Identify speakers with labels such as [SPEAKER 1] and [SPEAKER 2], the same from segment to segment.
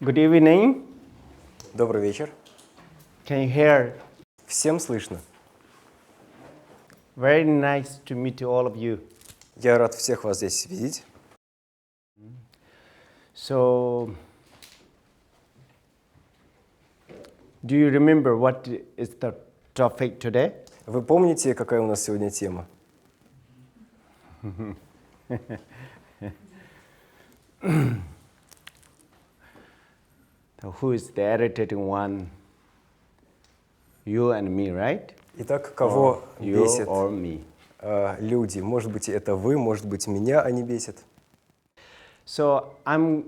[SPEAKER 1] Good evening.
[SPEAKER 2] Добрый вечер.
[SPEAKER 1] Can you hear?
[SPEAKER 2] Всем слышно.
[SPEAKER 1] Very nice to meet all of you.
[SPEAKER 2] Я рад всех вас здесь видеть.
[SPEAKER 1] So, do you remember what is the topic today?
[SPEAKER 2] Вы помните, какая у нас сегодня тема?
[SPEAKER 1] So who is the irritating one? You and me, right?
[SPEAKER 2] Итак, кого
[SPEAKER 1] You
[SPEAKER 2] бесят
[SPEAKER 1] or me.
[SPEAKER 2] люди? Может быть, это вы, может быть, меня они бесят.
[SPEAKER 1] So I'm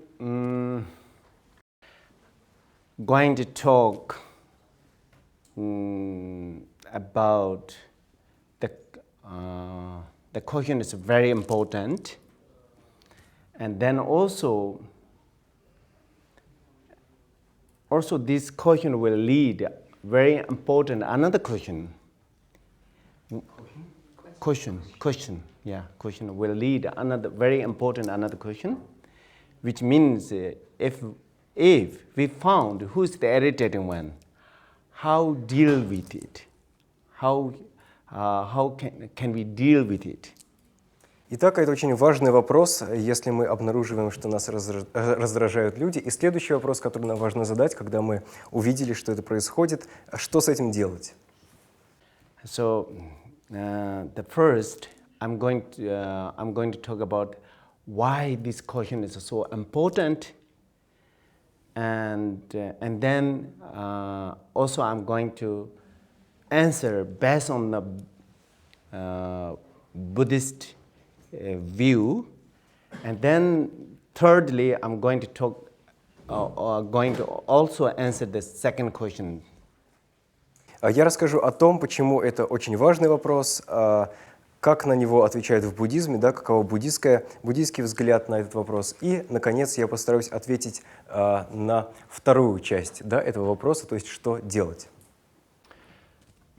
[SPEAKER 1] going to talk about the question is very important, and then also this question will lead very important another question. Question will lead another very important another question, which means if we found who is the irritating one, how deal with it? How can we deal with it?
[SPEAKER 2] Итак, это очень важный вопрос, если мы обнаруживаем, что нас раздражают люди. И следующий вопрос, который нам важно задать, когда мы увидели, что это происходит, что с этим делать?
[SPEAKER 1] So, the first, I'm going to talk about why this question is so important, and then also I'm going to answer based on the Buddhist view, and then thirdly, I'm going to talk, going to also answer the second question.
[SPEAKER 2] Я расскажу о том, почему это очень важный вопрос, как на него отвечают в буддизме, да, каково буддийский взгляд на этот вопрос. И, наконец, я постараюсь ответить на вторую часть, да, этого вопроса, то есть что делать.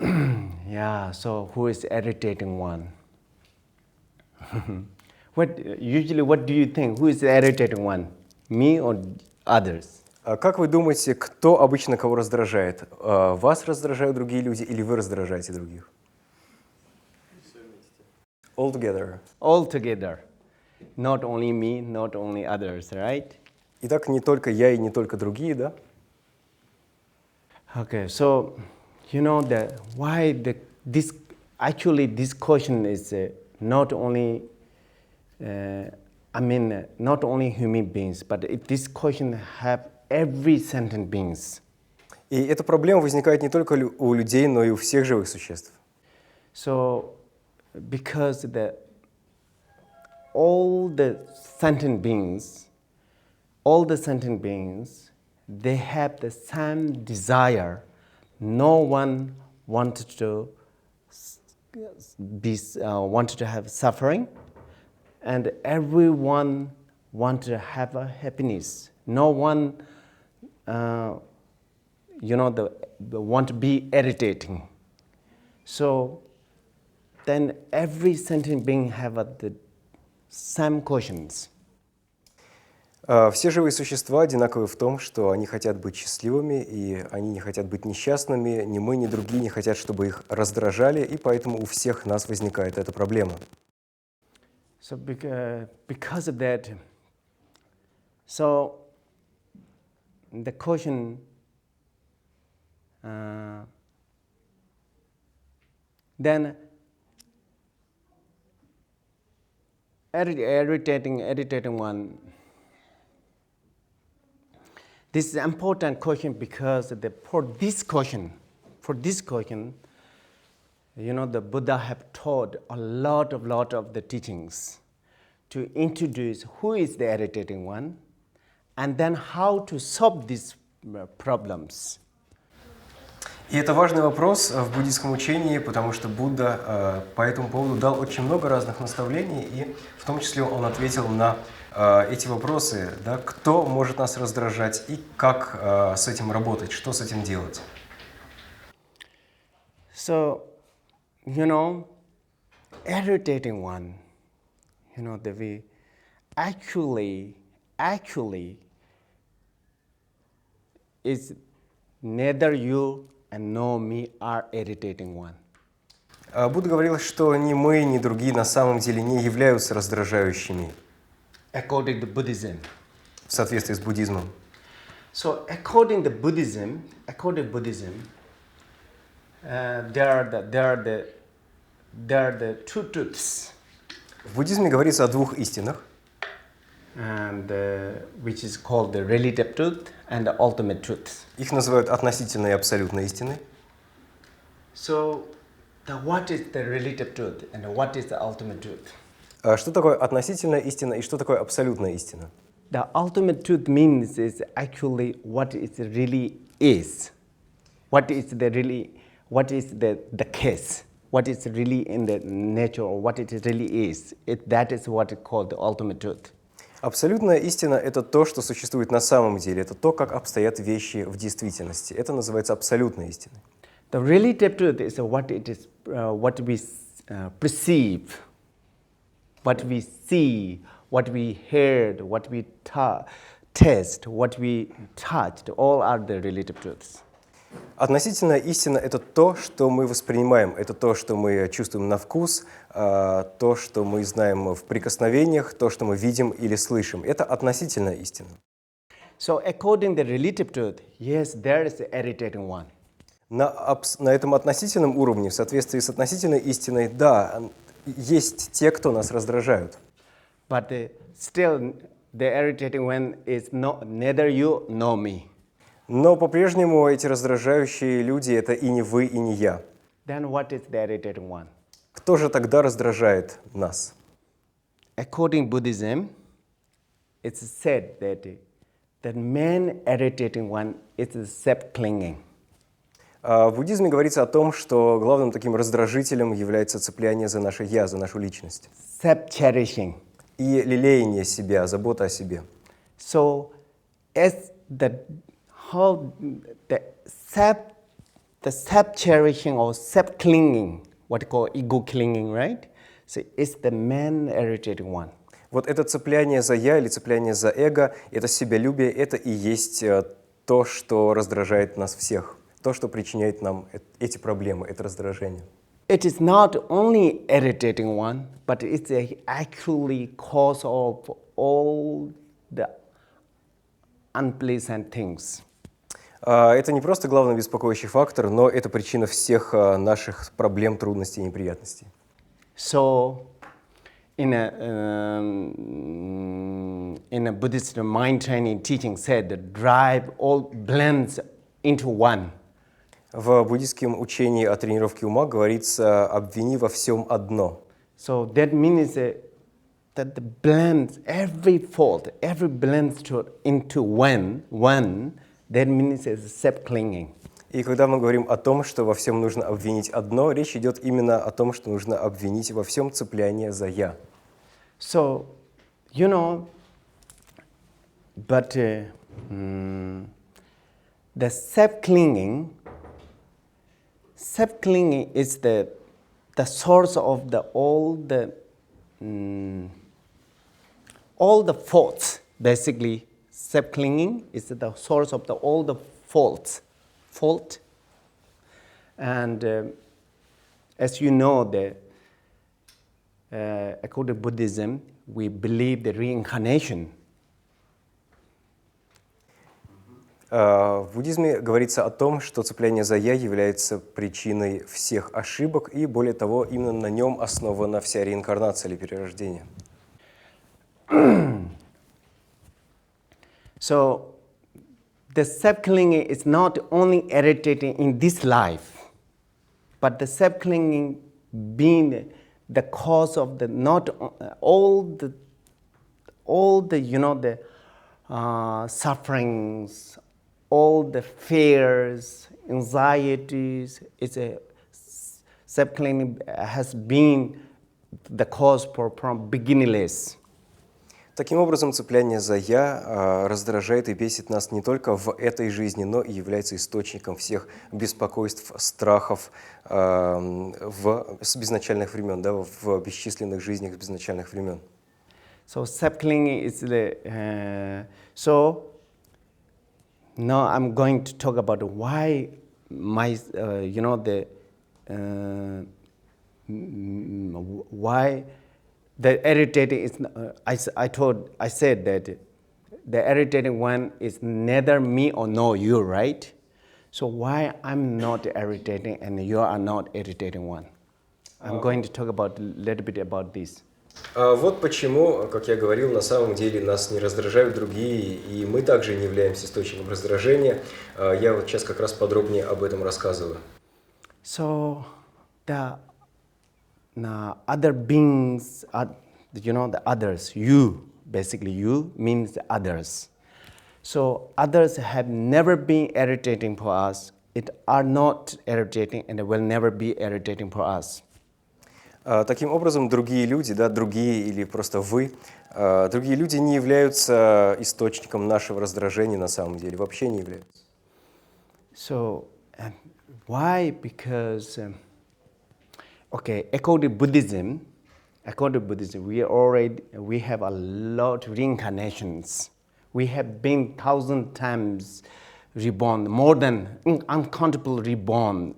[SPEAKER 1] Yeah, so who is irritating one? What do you think? Who is the irritating one? Me or others?
[SPEAKER 2] Как вы думаете, кто обычно кого раздражает? Вас раздражают другие люди или вы раздражаете других? All together.
[SPEAKER 1] All together. Not only me, not only others, right?
[SPEAKER 2] Итак, не только я и не только другие, да?
[SPEAKER 1] Okay, so you know that why this question is not only not only human beings, but this question have every sentient beings.
[SPEAKER 2] И эта проблема возникает не только у людей, но и у всех живых существ.
[SPEAKER 1] So, because all the sentient beings, they have the same desire. No one wanted to have suffering, and everyone wanted to have a happiness. No one, want to be irritating. So then every sentient being have the same questions.
[SPEAKER 2] Все живые существа одинаковы в том, что они хотят быть счастливыми, и они не хотят быть несчастными. Ни мы, ни другие не хотят, чтобы их раздражали, и поэтому у всех нас возникает эта проблема.
[SPEAKER 1] So because of that, so the question then irritating one. This is an important question because for this question, the Buddha have taught a lot of the teachings to introduce who is the irritating one, and then how to solve these problems.
[SPEAKER 2] И это важный вопрос в буддийском учении, потому что Будда по этому поводу дал очень много разных наставлений, и в том числе он ответил на эти вопросы, да, кто может нас раздражать и как с этим работать, что с этим делать.
[SPEAKER 1] So, irritating one, that we actually is neither you and nor me are irritating one.
[SPEAKER 2] Будда говорил, что ни мы, ни другие на самом деле не являются раздражающими.
[SPEAKER 1] According to Buddhism.
[SPEAKER 2] В соответствии с буддизмом.
[SPEAKER 1] So according to Buddhism, there are the two truths.
[SPEAKER 2] В буддизме говорится о двух истинах.
[SPEAKER 1] And which is called the relative truth and the ultimate truth.
[SPEAKER 2] Их называют относительной и абсолютной истиной.
[SPEAKER 1] So, what is the relative truth and what is the ultimate truth?
[SPEAKER 2] Что такое относительная истина и что такое абсолютная истина?
[SPEAKER 1] The ultimate truth means is actually what it really is. What is the case? What is really in the nature or what it really is. That is what is called the ultimate truth.
[SPEAKER 2] Абсолютная истина – это то, что существует на самом деле. Это то, как обстоят вещи в действительности. Это называется абсолютной истиной.
[SPEAKER 1] The relative truth is what we perceive, what we see, what we heard, what we taste, what we touched. All are the relative truths.
[SPEAKER 2] Относительная истина – это то, что мы воспринимаем, это то, что мы чувствуем на вкус, то, что мы знаем в прикосновениях, то, что мы видим или слышим. Это относительная истина.
[SPEAKER 1] So according to the relative truth, yes, there is the irritating one.
[SPEAKER 2] На этом относительном уровне, в соответствии с относительной истиной, да, есть те, кто нас раздражают.
[SPEAKER 1] But still, the irritating one is neither you nor me.
[SPEAKER 2] Но по-прежнему эти раздражающие люди – это и не вы, и не я.
[SPEAKER 1] Then what is the irritating one?
[SPEAKER 2] Кто же тогда раздражает нас?
[SPEAKER 1] According to Buddhism, it's said that the main irritating one is self-clinging.
[SPEAKER 2] В буддизме говорится о том, что главным таким раздражителем является цепляние за наше «я», за нашу личность.
[SPEAKER 1] Self-cherishing.
[SPEAKER 2] И лелеяние себя, забота о себе.
[SPEAKER 1] So, as the self-cherishing or self-clinging, what you call ego clinging, right? So it's the main irritating one.
[SPEAKER 2] Вот это цепляние за «я» или цепляние за эго, это себялюбие, это и есть то, что раздражает нас всех, то, что причиняет нам эти проблемы, это раздражение.
[SPEAKER 1] It is not only irritating one, but it's actually cause of all the unpleasant things.
[SPEAKER 2] Это не просто главный беспокоящий фактор, но это причина всех наших проблем, трудностей и неприятностей.
[SPEAKER 1] So, in a Buddhist mind training teaching said, the drive all blends into one.
[SPEAKER 2] В буддийском учении о тренировке ума говорится «обвини во всем одно».
[SPEAKER 1] So that means that the blends every fault, every blends into one. That means it's self-clinging.
[SPEAKER 2] И когда мы говорим о том, что во всем нужно обвинить одно, речь идет именно о том, что нужно обвинить во всем цепляние за «я».
[SPEAKER 1] So, but the self-clinging is the source of all the faults. Basically, self-clinging is the source of all the fault. And as you know, according to Buddhism, we believe the reincarnation.
[SPEAKER 2] В буддизме говорится о том, что цепляние за «я» является причиной всех ошибок, и более того, именно на нем основана вся реинкарнация или перерождение.
[SPEAKER 1] So, the self-clinging is not only irritating in this life, but the self-clinging being the cause of the not all the sufferings, all the fears, anxieties. Self-clinging has been the cause from beginningless.
[SPEAKER 2] Таким образом, цепляние за «я» раздражает и бесит нас не только в этой жизни, но и является источником всех беспокойств, страхов с безначальных времен, да, в бесчисленных жизнях безначальных времен.
[SPEAKER 1] So self-clinging is Now I'm going to talk about why why the irritating is. I said that the irritating one is neither me or no you, right? So why I'm not irritating and you are not irritating one? I'm going to talk about a little bit about this.
[SPEAKER 2] Вот почему, как я говорил, на самом деле нас не раздражают другие, и мы также не являемся источником раздражения. Я вот сейчас как раз подробнее об этом рассказываю.
[SPEAKER 1] So the other beings, the others, you, basically you means the others. So others have never been irritating for us. It are not irritating and will never be irritating for us.
[SPEAKER 2] Таким образом, другие люди, да, другие или просто вы, другие люди не являются источником нашего раздражения на самом деле, вообще не являются.
[SPEAKER 1] So why? Because according to Buddhism, we have a lot of reincarnations. We have been 1,000 times reborn, more than uncountable reborn,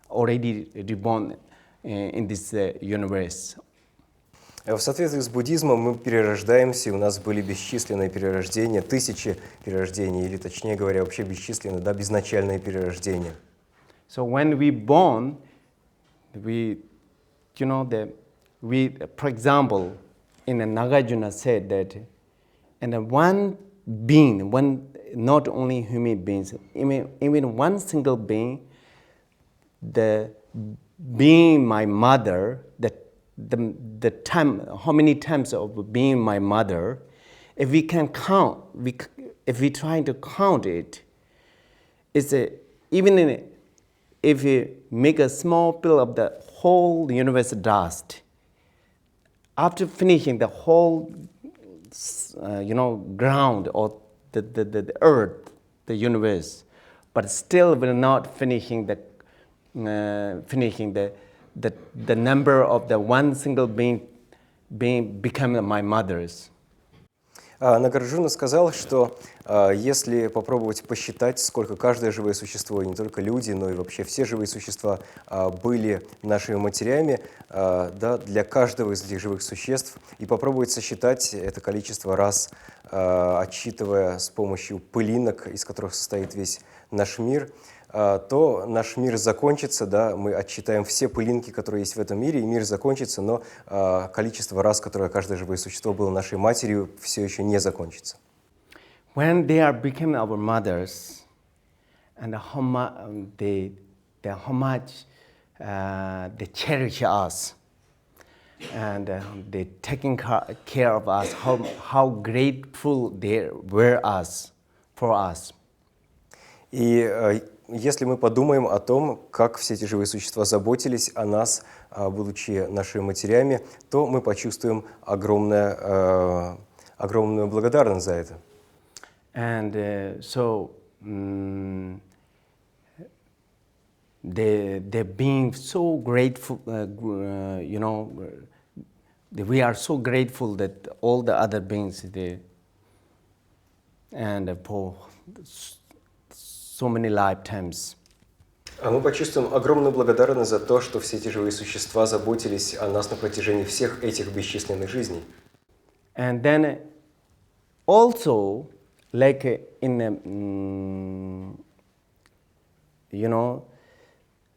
[SPEAKER 1] already reborn in this universe.
[SPEAKER 2] В соответствии с буддизмом мы перерождаемся, и у нас были бесчисленные перерождения, тысячи перерождений, или точнее говоря, вообще бесчисленные, да, безначальные перерождения.
[SPEAKER 1] So when we born, for example, in Nagarjuna said that, and one being, not only human beings, even one single being, the being my mother, the time, how many times of being my mother, if we can count, if we try to count it, if we make a small pill of the whole universe dust, after finishing the whole, ground or the earth, the universe, but still we're not finishing the number of the one single being become my mothers.
[SPEAKER 2] Нагарджуна сказал, что если попробовать посчитать, сколько каждое живое существо, и не только люди, но и вообще все живые существа были нашими матерями, да, для каждого из этих живых существ, и попробовать сосчитать это количество раз, отсчитывая с помощью пылинок, из которых состоит весь наш мир, то наш мир закончится, да, мы отсчитаем все пылинки, которые есть в этом мире, и мир закончится, но количество раз, которое каждое живое существо было нашей матерью, все еще не закончится.
[SPEAKER 1] When they are becoming our mothers, and how much they cherish us, and they taking care of us, how grateful they were for us.
[SPEAKER 2] И если мы подумаем о том, как все эти живые существа заботились о нас, будучи нашими матерями, то мы почувствуем огромную благодарность за это.
[SPEAKER 1] And they're being so grateful, we are so grateful that all the other beings, for so many lifetimes.
[SPEAKER 2] А мы почувствуем огромную благодарность за то, что все эти живые существа заботились о нас на протяжении всех этих бесчисленных жизней.
[SPEAKER 1] And then also, like in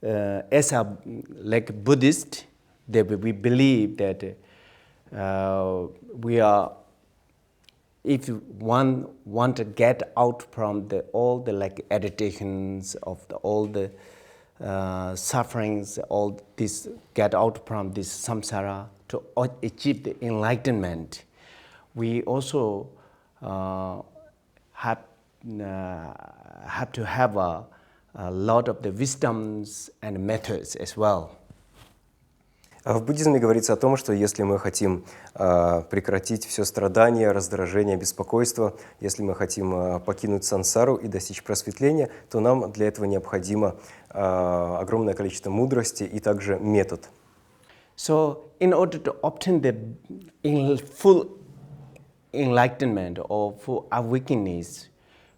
[SPEAKER 1] as a Buddhist, we believe that if one want to get out from all the agitations of all the sufferings, all this, get out from this samsara to achieve the enlightenment, we also have to have a lot of the wisdoms and methods as well.
[SPEAKER 2] В буддизме говорится о том, что если мы хотим прекратить все страдания, раздражение, беспокойство, если мы хотим покинуть сансару и достичь просветления, то нам для этого необходимо огромное количество мудрости и также метод.
[SPEAKER 1] So, in order to obtain the full enlightenment or full awakeness,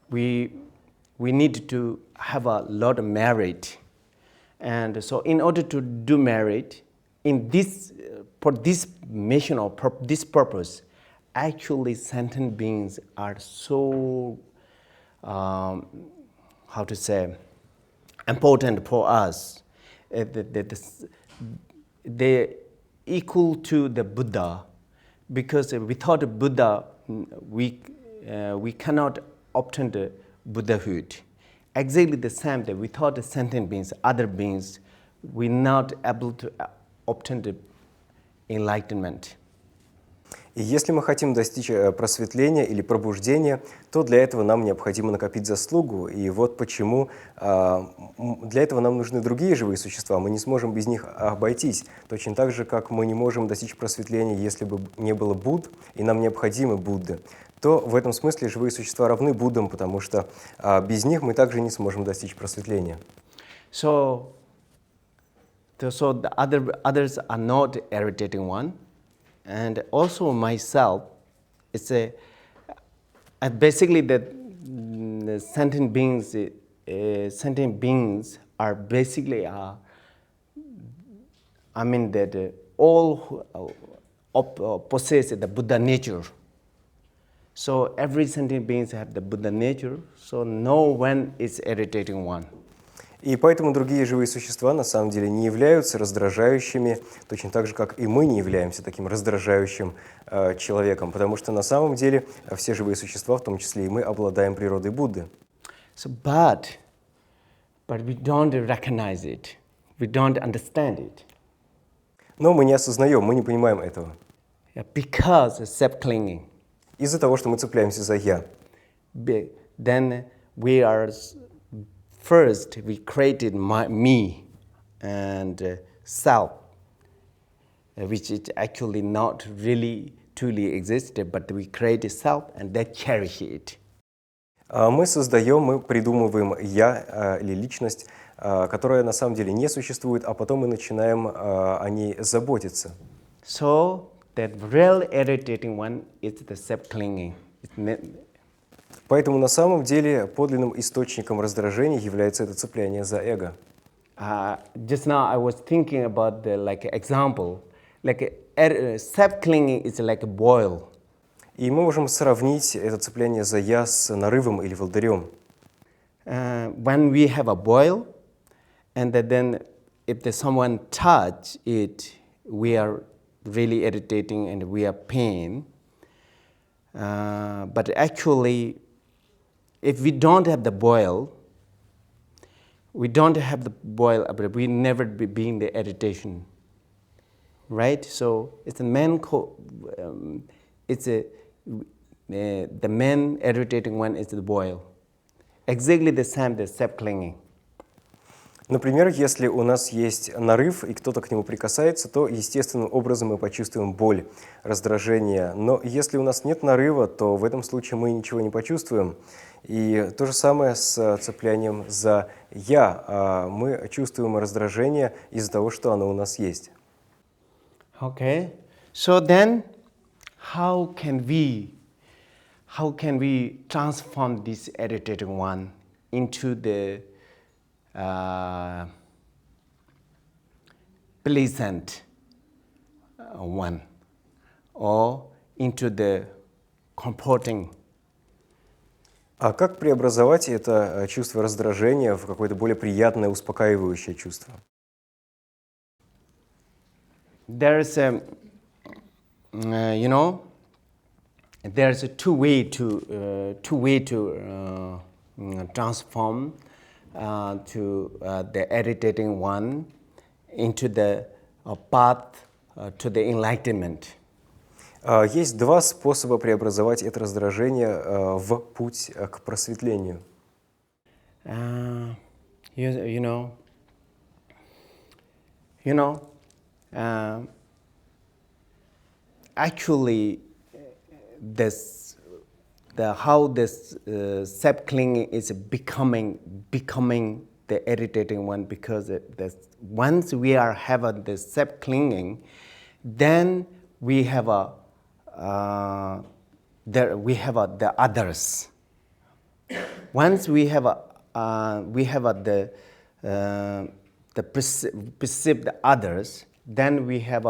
[SPEAKER 1] we we need to have a lot of merit. And so in order to do merit, in this, for this mission or this purpose, actually sentient beings are so, how to say, important for us. They're equal to the Buddha, because without a Buddha, we cannot obtain the Buddhahood. Exactly the same that without the sentient beings, other beings, we're not able to obtain the enlightenment.
[SPEAKER 2] И если мы хотим достичь просветления или пробуждения, то для этого нам необходимо накопить заслугу. И вот почему для этого нам нужны другие живые существа. Мы не сможем без них обойтись. Точно так же, как мы не можем достичь просветления, если бы не было Будд, и нам необходимы Будды, то в этом смысле живые существа равны Буддам, потому что без них мы также не сможем достичь просветления.
[SPEAKER 1] So the others are not irritating one. And also myself, it's basically the sentient beings are basically, all possess the Buddha nature. So every sentient beings have the Buddha nature, so no one is irritating one.
[SPEAKER 2] И поэтому другие живые существа на самом деле не являются раздражающими, точно так же, как и мы не являемся таким раздражающим человеком, потому что на самом деле все живые существа, в том числе и мы, обладаем природой Будды.
[SPEAKER 1] So, but we don't recognize it, we don't understand it.
[SPEAKER 2] Но мы не осознаем, мы не понимаем этого.
[SPEAKER 1] Because of self-clinging.
[SPEAKER 2] Из-за того, что мы цепляемся за «я».
[SPEAKER 1] Then we are... First, we created me and self, which is actually not really truly existed, but we create self and then cherish it.
[SPEAKER 2] Мы создаем, мы придумываем «я» или личность, которая на самом деле не существует, а потом мы начинаем о ней заботиться.
[SPEAKER 1] So, that real irritating one is the self-clinging.
[SPEAKER 2] Поэтому на самом деле подлинным источником раздражения является это цепляние за эго.
[SPEAKER 1] Just now I was thinking about the example, self-clinging is like a boil.
[SPEAKER 2] И мы можем сравнить это цепляние за «я» с нарывом или волдырем.
[SPEAKER 1] When we have a boil, and then if someone touch it, we are really irritating and we are pain. But actually, if we don't have the boil, we never be in the irritation, right? So it's the main the main irritating one is the boil. Exactly the same, the self-clinging.
[SPEAKER 2] Например, если у нас есть нарыв, и кто-то к нему прикасается, то естественным образом мы почувствуем боль, раздражение. Но если у нас нет нарыва, то в этом случае мы ничего не почувствуем. И то же самое с цеплянием за «я». Мы чувствуем раздражение из-за того, что оно у нас есть.
[SPEAKER 1] Okay. So then, how can we transform this irritating one into the pleasant one, or into the comforting?
[SPEAKER 2] А как преобразовать это чувство раздражения в какое-то более приятное, успокаивающее чувство?
[SPEAKER 1] There's a two way to transform to the irritating one into the path to the enlightenment.
[SPEAKER 2] Есть два способа преобразовать это раздражение в путь к просветлению.
[SPEAKER 1] Actually, how this self-clinging is becoming the irritating one, because once we are having the self-clinging, then we have the others. Once we have we have the perceived others, then we have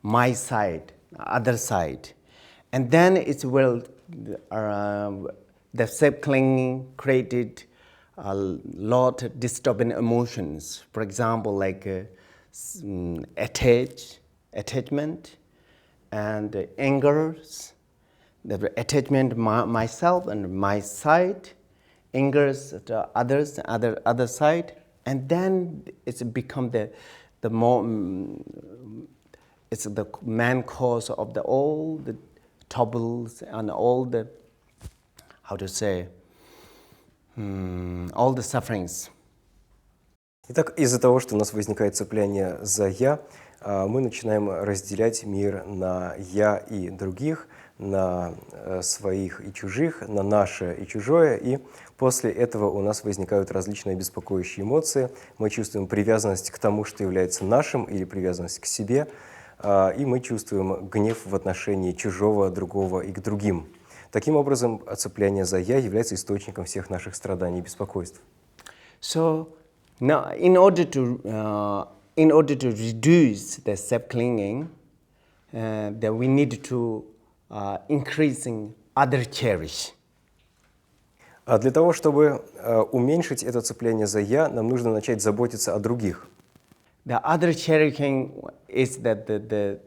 [SPEAKER 1] my side, other side. And then it's well, the self-clinging created a lot of disturbing emotions. For example, like attachment and angers, the attachment myself and my side, angers to others, other side, and then it's become the more it's the main cause of all the troubles and all the all the sufferings.
[SPEAKER 2] Итак, из-за того, что у нас возникает цепляние за «я», мы начинаем разделять мир на «я» и других, на своих и чужих, на наше и чужое, и после этого у нас возникают различные беспокоящие эмоции. Мы чувствуем привязанность к тому, что является нашим, или привязанность к себе, и мы чувствуем гнев в отношении чужого, другого и к другим. Таким образом, цепляние за «я» является источником всех наших страданий и беспокойств.
[SPEAKER 1] So, now, in order to reduce the self-clinging, that we need to increasing other cherish.
[SPEAKER 2] А для того, чтобы уменьшить это цепляние за «я», нам нужно начать заботиться о других.
[SPEAKER 1] The other cherishing is the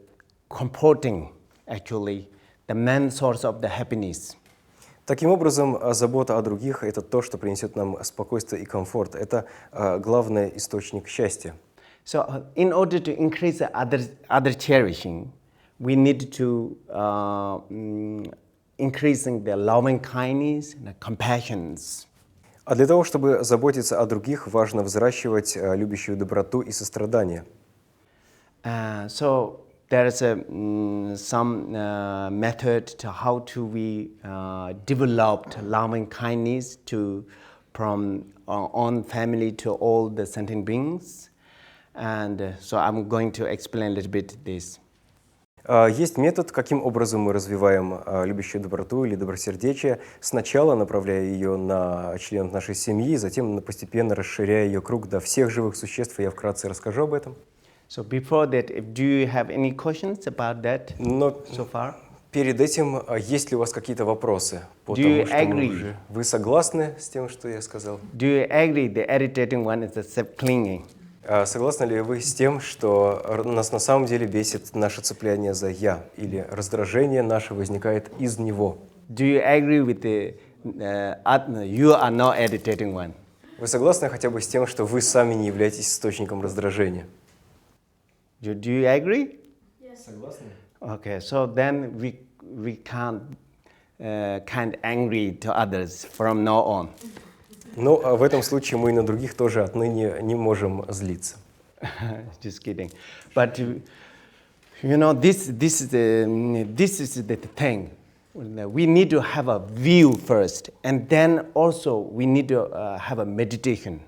[SPEAKER 1] comforting, actually, the main source of the happiness.
[SPEAKER 2] Таким образом, забота о других – это то, что принесет нам спокойствие и комфорт. Это главный источник счастья.
[SPEAKER 1] So, in order to increase the other cherishing, we need to increasing the loving kindness and compassion.
[SPEAKER 2] А для того, чтобы заботиться о других, важно взращивать любящую доброту и сострадание.
[SPEAKER 1] So there is some method to how to we develop loving kindness from our own family to all the sentient beings, and so I'm going to explain a little bit this.
[SPEAKER 2] Есть метод, каким образом мы развиваем любящую доброту или добросердечие, сначала направляя ее на членов нашей семьи, затем постепенно расширяя ее круг до всех живых существ, и я вкратце расскажу об этом.
[SPEAKER 1] So before that, do you have any questions about that so far?
[SPEAKER 2] Перед этим, есть ли у вас какие-то вопросы по тому, что мы уже... Вы согласны с тем, что я сказал?
[SPEAKER 1] Do you agree the irritating one is the self-clinging?
[SPEAKER 2] Согласны ли вы с тем, что нас на самом деле бесит наше цепляние за «я», или раздражение наше возникает из него?
[SPEAKER 1] Do you agree with you are not irritating one?
[SPEAKER 2] Вы согласны хотя бы с тем, что вы сами не являетесь источником раздражения?
[SPEAKER 1] Do you agree?
[SPEAKER 3] Yes.
[SPEAKER 2] Согласны?
[SPEAKER 1] Okay, so then we can't angry to others from now on.
[SPEAKER 2] Но в этом случае мы и на других тоже отныне не можем злиться.
[SPEAKER 1] Just kidding. But you know, this is the thing. We need to have a view first, and then also we need to have a meditation.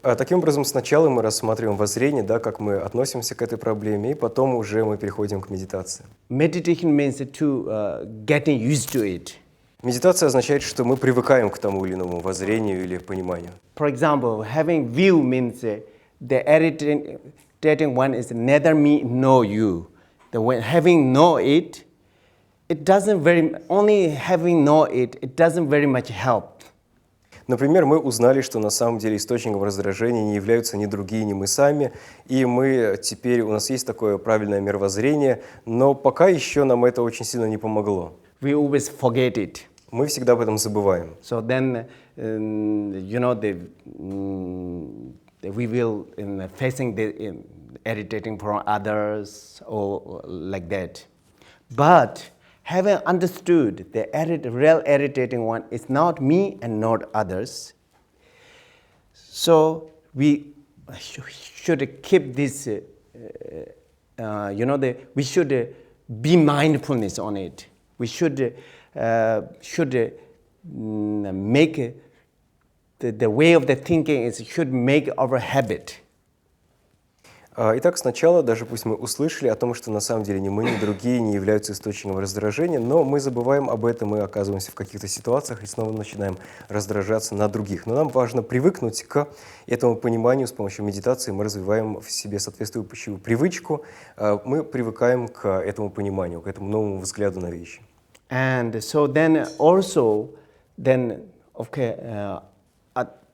[SPEAKER 2] Таким образом, сначала мы рассматриваем воззрение, да, как мы относимся к этой проблеме, и потом уже мы переходим к медитации.
[SPEAKER 1] Meditation means to getting used to it.
[SPEAKER 2] Медитация означает, что мы привыкаем к тому или иному воззрению или пониманию.
[SPEAKER 1] For example, having view means the irritating one is neither me nor you. Having know it, it doesn't only having know it, it doesn't very much help.
[SPEAKER 2] Например, мы узнали, что на самом деле источником раздражения не являются ни другие, ни мы сами, и у нас есть такое правильное мировоззрение, но пока еще нам это очень сильно не помогло.
[SPEAKER 1] We always forget it.
[SPEAKER 2] Мы всегда об этом забываем.
[SPEAKER 1] So then, you know, we will facing the irritating from others or like that. But having understood the real irritating one is not me and not others, so we should keep this, we should be mindfulness on it. We should make the way of the thinking should make our habit.
[SPEAKER 2] Итак, сначала, даже пусть мы услышали о том, что на самом деле ни мы, ни другие не являются источником раздражения, но мы забываем об этом и оказываемся в каких-то ситуациях и снова начинаем раздражаться на других. Но нам важно привыкнуть к этому пониманию. С помощью медитации мы развиваем в себе соответствующую привычку, мы привыкаем к этому пониманию, к этому новому взгляду на вещи.
[SPEAKER 1] And so then also,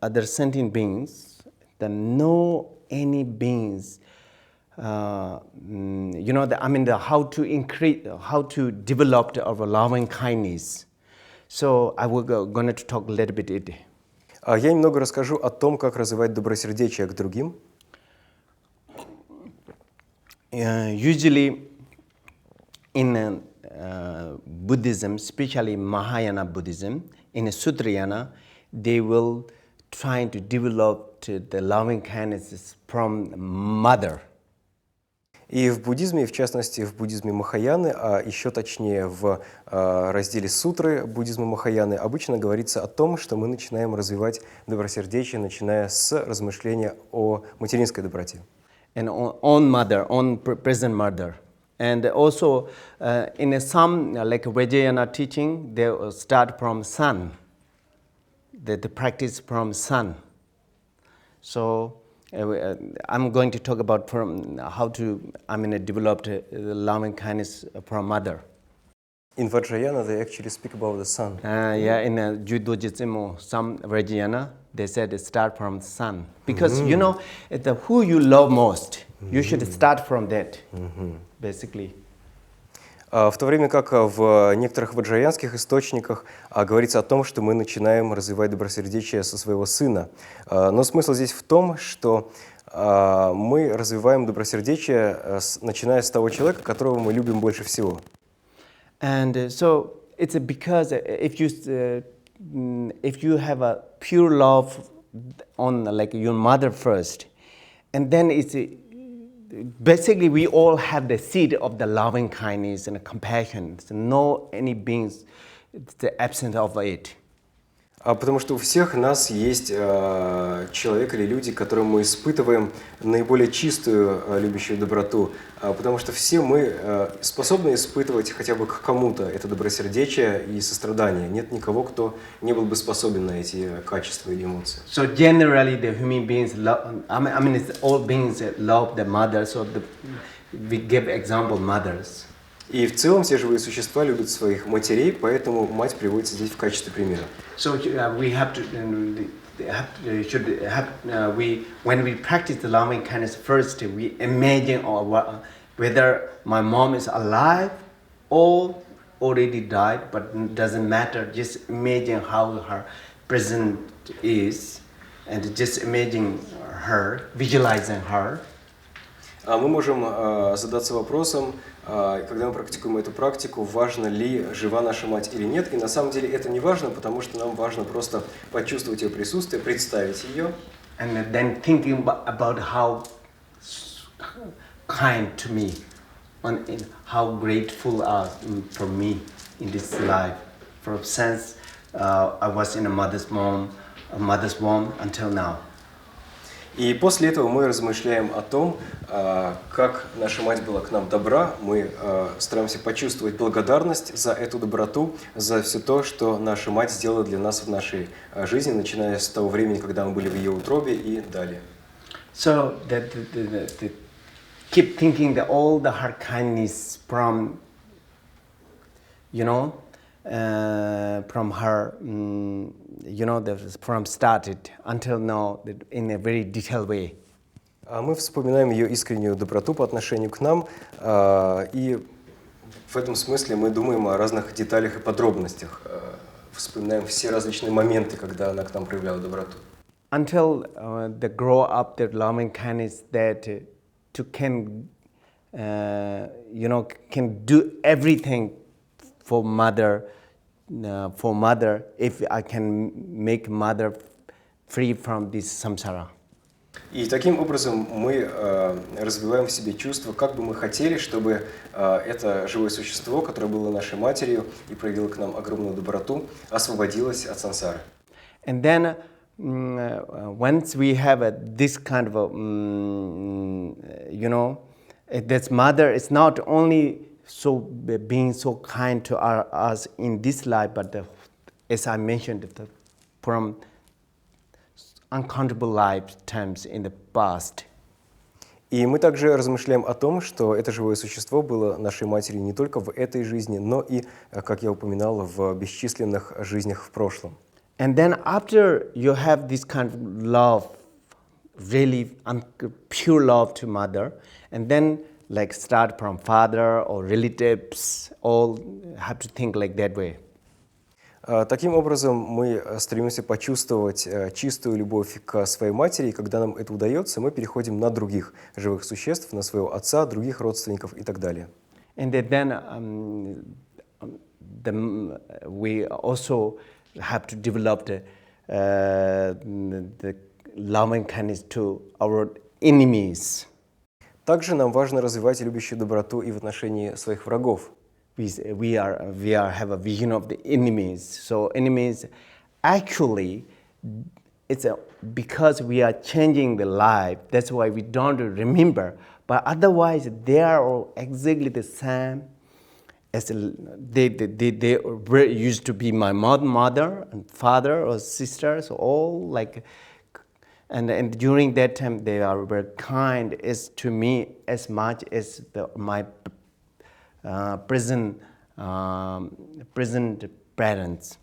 [SPEAKER 1] other sentient beings, then no any beings, how to increase, how to develop our loving kindness. So I will going to talk a little bit it.
[SPEAKER 2] Я немного расскажу о том, как развивать добросердечие к другим.
[SPEAKER 1] Usually in Buddhism, especially Mahayana Buddhism, in Sutrayana, they will try to develop the loving kindness from mother.
[SPEAKER 2] И в буддизме, и в частности в буддизме Махаяны, а еще точнее в разделе сутры буддизма Махаяны, обычно говорится о том, что мы начинаем развивать добросердечие, начиная с размышления о материнской доброте.
[SPEAKER 1] And on mother, on present mother. And also in some like Vajrayana teaching, they start from son. The practice from son. So I'm going to talk about how to develop loving kindness from mother.
[SPEAKER 2] In Vajrayana, they actually speak about the son.
[SPEAKER 1] In Judo-jitsu, some Vajrayana, they said start from son. Because who you love most, you should start from that, basically.
[SPEAKER 2] В то время как в некоторых ваджраянских источниках говорится о том, что мы начинаем развивать добросердечие со своего сына. Но смысл здесь в том, что мы развиваем добросердечие, начиная с того человека, которого мы любим больше всего.
[SPEAKER 1] And so it's because if you have a pure love on like your mother first, and then it's basically we all have the seed of the loving kindness and compassion. So no any beings, it's the absence of it.
[SPEAKER 2] Потому что у всех нас есть человек или люди, которым мы испытываем наиболее чистую любящую доброту, потому что все мы способны испытывать хотя бы к кому-то это добросердечие и сострадание. Нет никого, кто не был бы способен на эти качества или эмоции.
[SPEAKER 1] So generally the human beings love, it's all beings love the mother, so we give example mothers.
[SPEAKER 2] И в целом все живые существа любят своих матерей, поэтому мать приводится здесь в качестве примера.
[SPEAKER 1] So we have to when we practice the loving kindness first, we imagine whether my mom is alive or already died, but it doesn't matter. Just imagine how her present is, and just imagine her, visualizing her.
[SPEAKER 2] Мы можем задаться вопросом, когда мы практикуем эту практику, важно ли, жива наша мать или нет. И на самом деле это не важно, потому что нам важно просто почувствовать ее присутствие, представить ее.
[SPEAKER 1] And then thinking about how kind to me, and how grateful for me in this life. For since I was in a mother's womb until now.
[SPEAKER 2] И после этого мы размышляем о том, как наша мать была к нам добра. Мы стараемся почувствовать благодарность за эту доброту, за все то, что наша мать сделала для нас в нашей жизни, начиная с того времени, когда мы были в ее утробе и далее.
[SPEAKER 1] So keep thinking that all the her kindness from, from her, from started until now in a very detailed way.
[SPEAKER 2] Мы вспоминаем ее искреннюю доброту по отношению к нам, и в этом смысле мы думаем о разных деталях и подробностях, вспоминаем все различные моменты, когда она к нам проявляла доброту.
[SPEAKER 1] Until they grow up their loving kindness that can do everything for mother, if I can make mother free from this samsara.
[SPEAKER 2] И таким образом мы развиваем в себе чувство, как бы мы хотели, чтобы это живое существо, которое было нашей матерью и проявило к нам огромную доброту, освободилось от сансары.
[SPEAKER 1] And then once we have this kind of this mother is not only being so kind to us in this life, but as I mentioned, from uncountable lifetimes in the past.
[SPEAKER 2] И мы также размышляем о том, что это живое существо было нашей матерью не только в этой жизни, но и, как я упоминал, в бесчисленных жизнях в прошлом.
[SPEAKER 1] And then after you have this kind of love, really pure love to mother, and then like start from father or relatives, all have to think like that way.
[SPEAKER 2] Таким образом, мы стремимся почувствовать чистую любовь к своей матери, и когда нам это удается, мы переходим на других живых существ, на своего отца, других родственников и так далее.
[SPEAKER 1] And then we also have to develop the loving kindness to our enemies.
[SPEAKER 2] Также нам важно развивать любящую доброту и в отношении своих врагов.
[SPEAKER 1] We have a vision of the enemies. So enemies, actually, because we are changing the life. That's why we don't remember. But otherwise, they are all exactly the same as they used to be my mother and father or sisters, all like. And during that time, they are very kind to me as much as my present parents.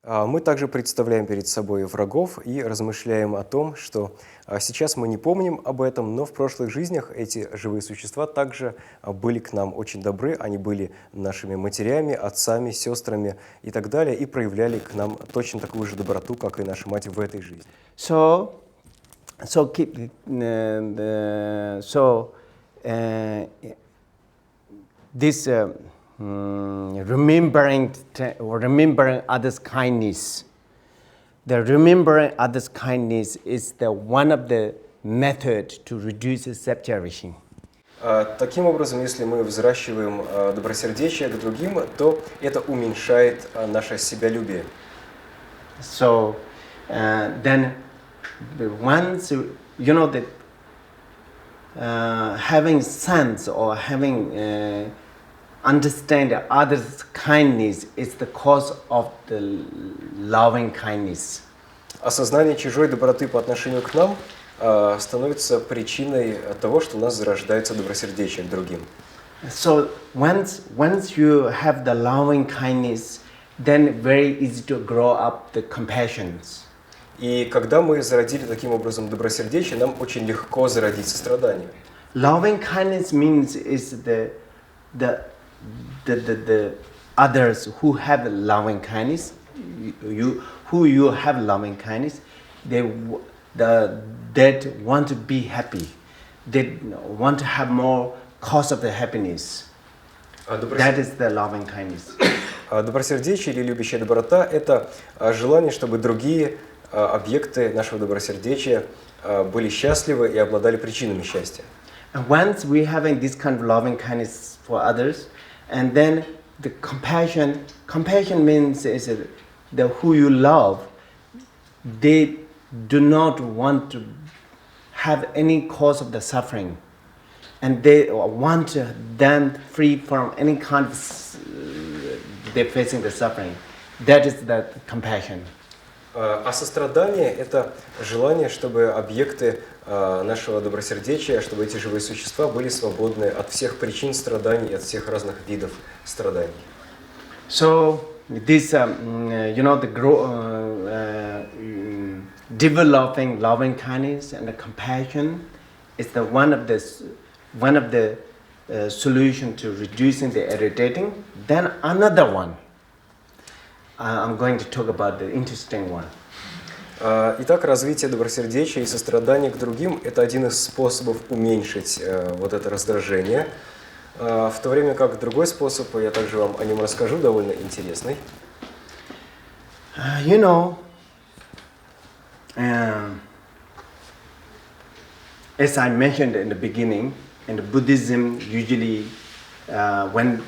[SPEAKER 2] Мы также представляем перед собой врагов и размышляем о том, что сейчас мы не помним об этом, но в прошлых жизнях эти живые существа также были к нам очень добры, они были нашими матерями, отцами, сестрами и так далее, и проявляли к нам точно такую же доброту, как и наша мать в этой жизни.
[SPEAKER 1] This remembering others' kindness. The remembering others' kindness is one of the methods to reduce self-cherishing.
[SPEAKER 2] Таким образом, если мы взращиваем добросердечие к другим, то это уменьшает наше себялюбие.
[SPEAKER 1] So then, once you know that having sense or having understand others' kindness is the cause of the loving kindness.
[SPEAKER 2] Осознание чужой доброты по отношению к нам становится причиной того, что у нас зарождается добросердечие к другим.
[SPEAKER 1] So once you have the loving kindness, then very easy to grow up the compassions.
[SPEAKER 2] И когда мы зародили таким образом добросердечие, нам очень легко зародить сострадание.
[SPEAKER 1] Loving kindness means is the others who have loving kindness, you have loving kindness, that want to be happy, they want to have more cause of the happiness. That is the loving kindness.
[SPEAKER 2] Добросердечие или любящая доброта – это желание, чтобы другие объекты нашего добросердечия были счастливы и обладали причинами счастья.
[SPEAKER 1] And once we having this kind of loving kindness for others, and then the compassion means is the who you love, they do not want to have any cause of the suffering, and they want them free from any kind of they're facing the suffering. That is the compassion.
[SPEAKER 2] А сострадание – это желание, чтобы объекты нашего добросердечия, чтобы эти живые существа были свободны от всех причин страданий, от всех разных видов страданий.
[SPEAKER 1] So this, developing loving kindness and the compassion is one of the solution to reducing the irritating. Then another one. I'm going to talk about the interesting one.
[SPEAKER 2] Итак, развитие добросердечия и сострадания к другим – это один из способов уменьшить вот это раздражение. В то время как другой способ, я также вам о нем расскажу, довольно интересный.
[SPEAKER 1] As I mentioned in the beginning, in the Buddhism, usually when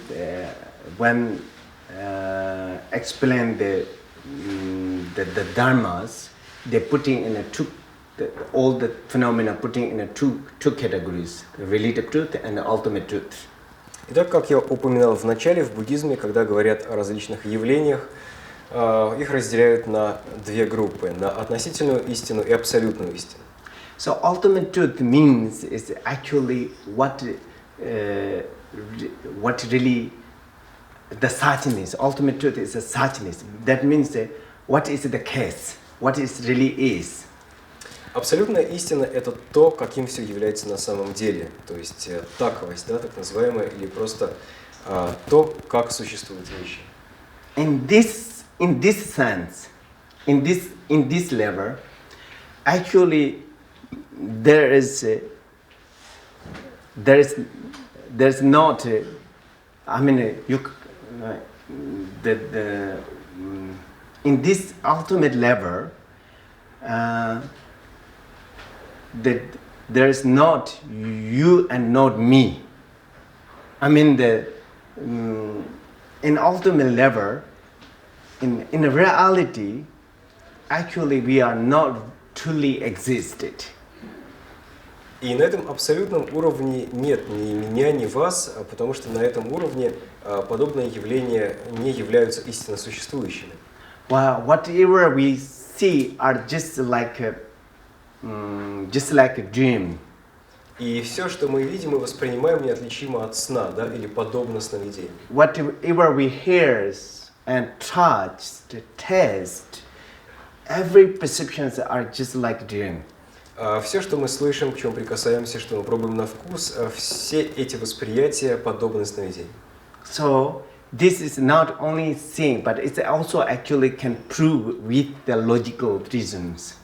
[SPEAKER 1] explain the dharmas, they're putting in all the phenomena putting in two categories: relative truth and the ultimate truth.
[SPEAKER 2] Итак, как я упоминал в начале, в буддизме, когда говорят о различных явлениях, их разделяют на две группы: на относительную истину и абсолютную истину.
[SPEAKER 1] So ultimate truth means is actually what really the suchness. Ultimate truth is a suchness. That means what is the case, what it really is.
[SPEAKER 2] Абсолютная истина – это то, каким все является на самом деле, то есть таковость, да, так называемая, или просто то, как существуют вещи.
[SPEAKER 1] In this sense, in this level, actually there's not. I mean, in this ultimate level. That there is not you and not me. I mean, in ultimate level, in reality, actually we are not truly existed.
[SPEAKER 2] И на этом абсолютном уровне нет ни меня, ни вас, потому что на этом уровне подобные явления не являются истинно существующими.
[SPEAKER 1] Well, whatever we see are just like a dream.
[SPEAKER 2] И все, что мы видим и воспринимаем, неотличимо от сна, да, или подобно сновидению.
[SPEAKER 1] Whatever we hear and touch, taste, every perceptions are just like a dream.
[SPEAKER 2] Все, что мы слышим, к чему прикасаемся, что мы пробуем на вкус, все эти восприятия подобны сновидению.
[SPEAKER 1] So this is not only seeing, but it also actually can prove with the logical reasons.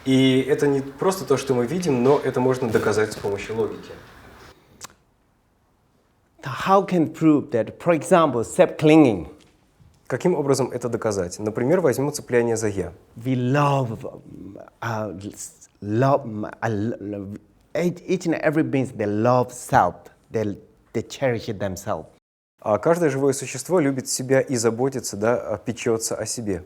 [SPEAKER 2] И это не просто то, что мы видим, но это можно доказать с помощью логики.
[SPEAKER 1] How can prove that, for example, self-clinging?
[SPEAKER 2] Каким образом это доказать? Например, возьмем цепляние за «я».
[SPEAKER 1] We love each and every being, they love self, they cherish themselves.
[SPEAKER 2] А каждое живое существо любит себя и заботится, да, печется о себе.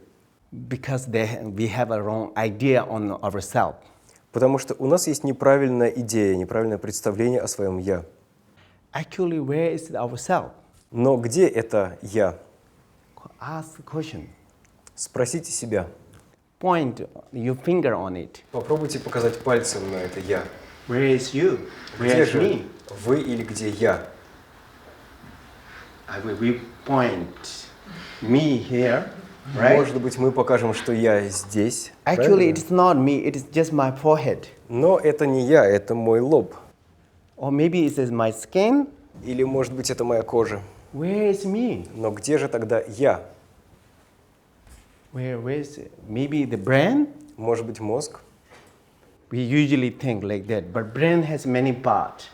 [SPEAKER 1] Because we have a wrong idea on ourselves.
[SPEAKER 2] Потому что у нас есть неправильная идея, неправильное представление о своем «я».
[SPEAKER 1] Actually, where is our self?
[SPEAKER 2] Но где это «я»?
[SPEAKER 1] Ask the question.
[SPEAKER 2] Спросите себя.
[SPEAKER 1] Point your finger on it.
[SPEAKER 2] Попробуйте показать пальцем на это «я».
[SPEAKER 1] Where is you? Where
[SPEAKER 2] Где
[SPEAKER 1] is
[SPEAKER 2] же
[SPEAKER 1] me?
[SPEAKER 2] вы или где я?
[SPEAKER 1] We point me here, right?
[SPEAKER 2] Может быть, мы покажем, что я здесь.
[SPEAKER 1] Actually, it's not me, it is just my forehead.
[SPEAKER 2] Но это не я, это мой лоб.
[SPEAKER 1] Or maybe it is my skin.
[SPEAKER 2] Или, может быть, это моя кожа.
[SPEAKER 1] Where is me?
[SPEAKER 2] Но где же тогда я?
[SPEAKER 1] Where is it? Maybe the brain?
[SPEAKER 2] Может быть, мозг?
[SPEAKER 1] We usually think like that, but brain has many parts.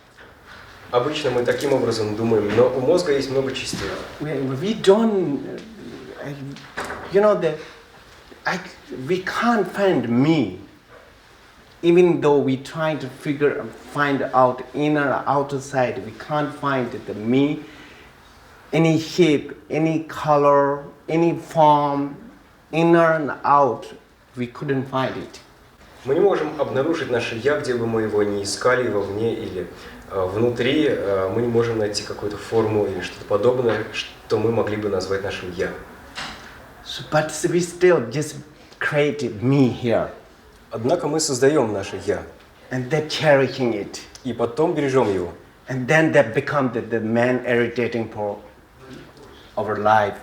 [SPEAKER 2] Обычно мы таким образом думаем, но у мозга есть много частей.
[SPEAKER 1] We don't, we can't find me, even though we try to find out inner or outer side, we can't find the me, any shape, any color, any form, inner and out, we couldn't find it.
[SPEAKER 2] Мы не можем обнаружить наше «я», где бы мы его ни искали, вовне или внутри. Мы не можем найти какую-то форму или что-то подобное, что мы могли бы назвать нашим «я».
[SPEAKER 1] But we still just created me here.
[SPEAKER 2] Однако мы создаем наше «я».
[SPEAKER 1] And then cherishing it.
[SPEAKER 2] И потом бережем его.
[SPEAKER 1] And then that becomes the main irritating for our life.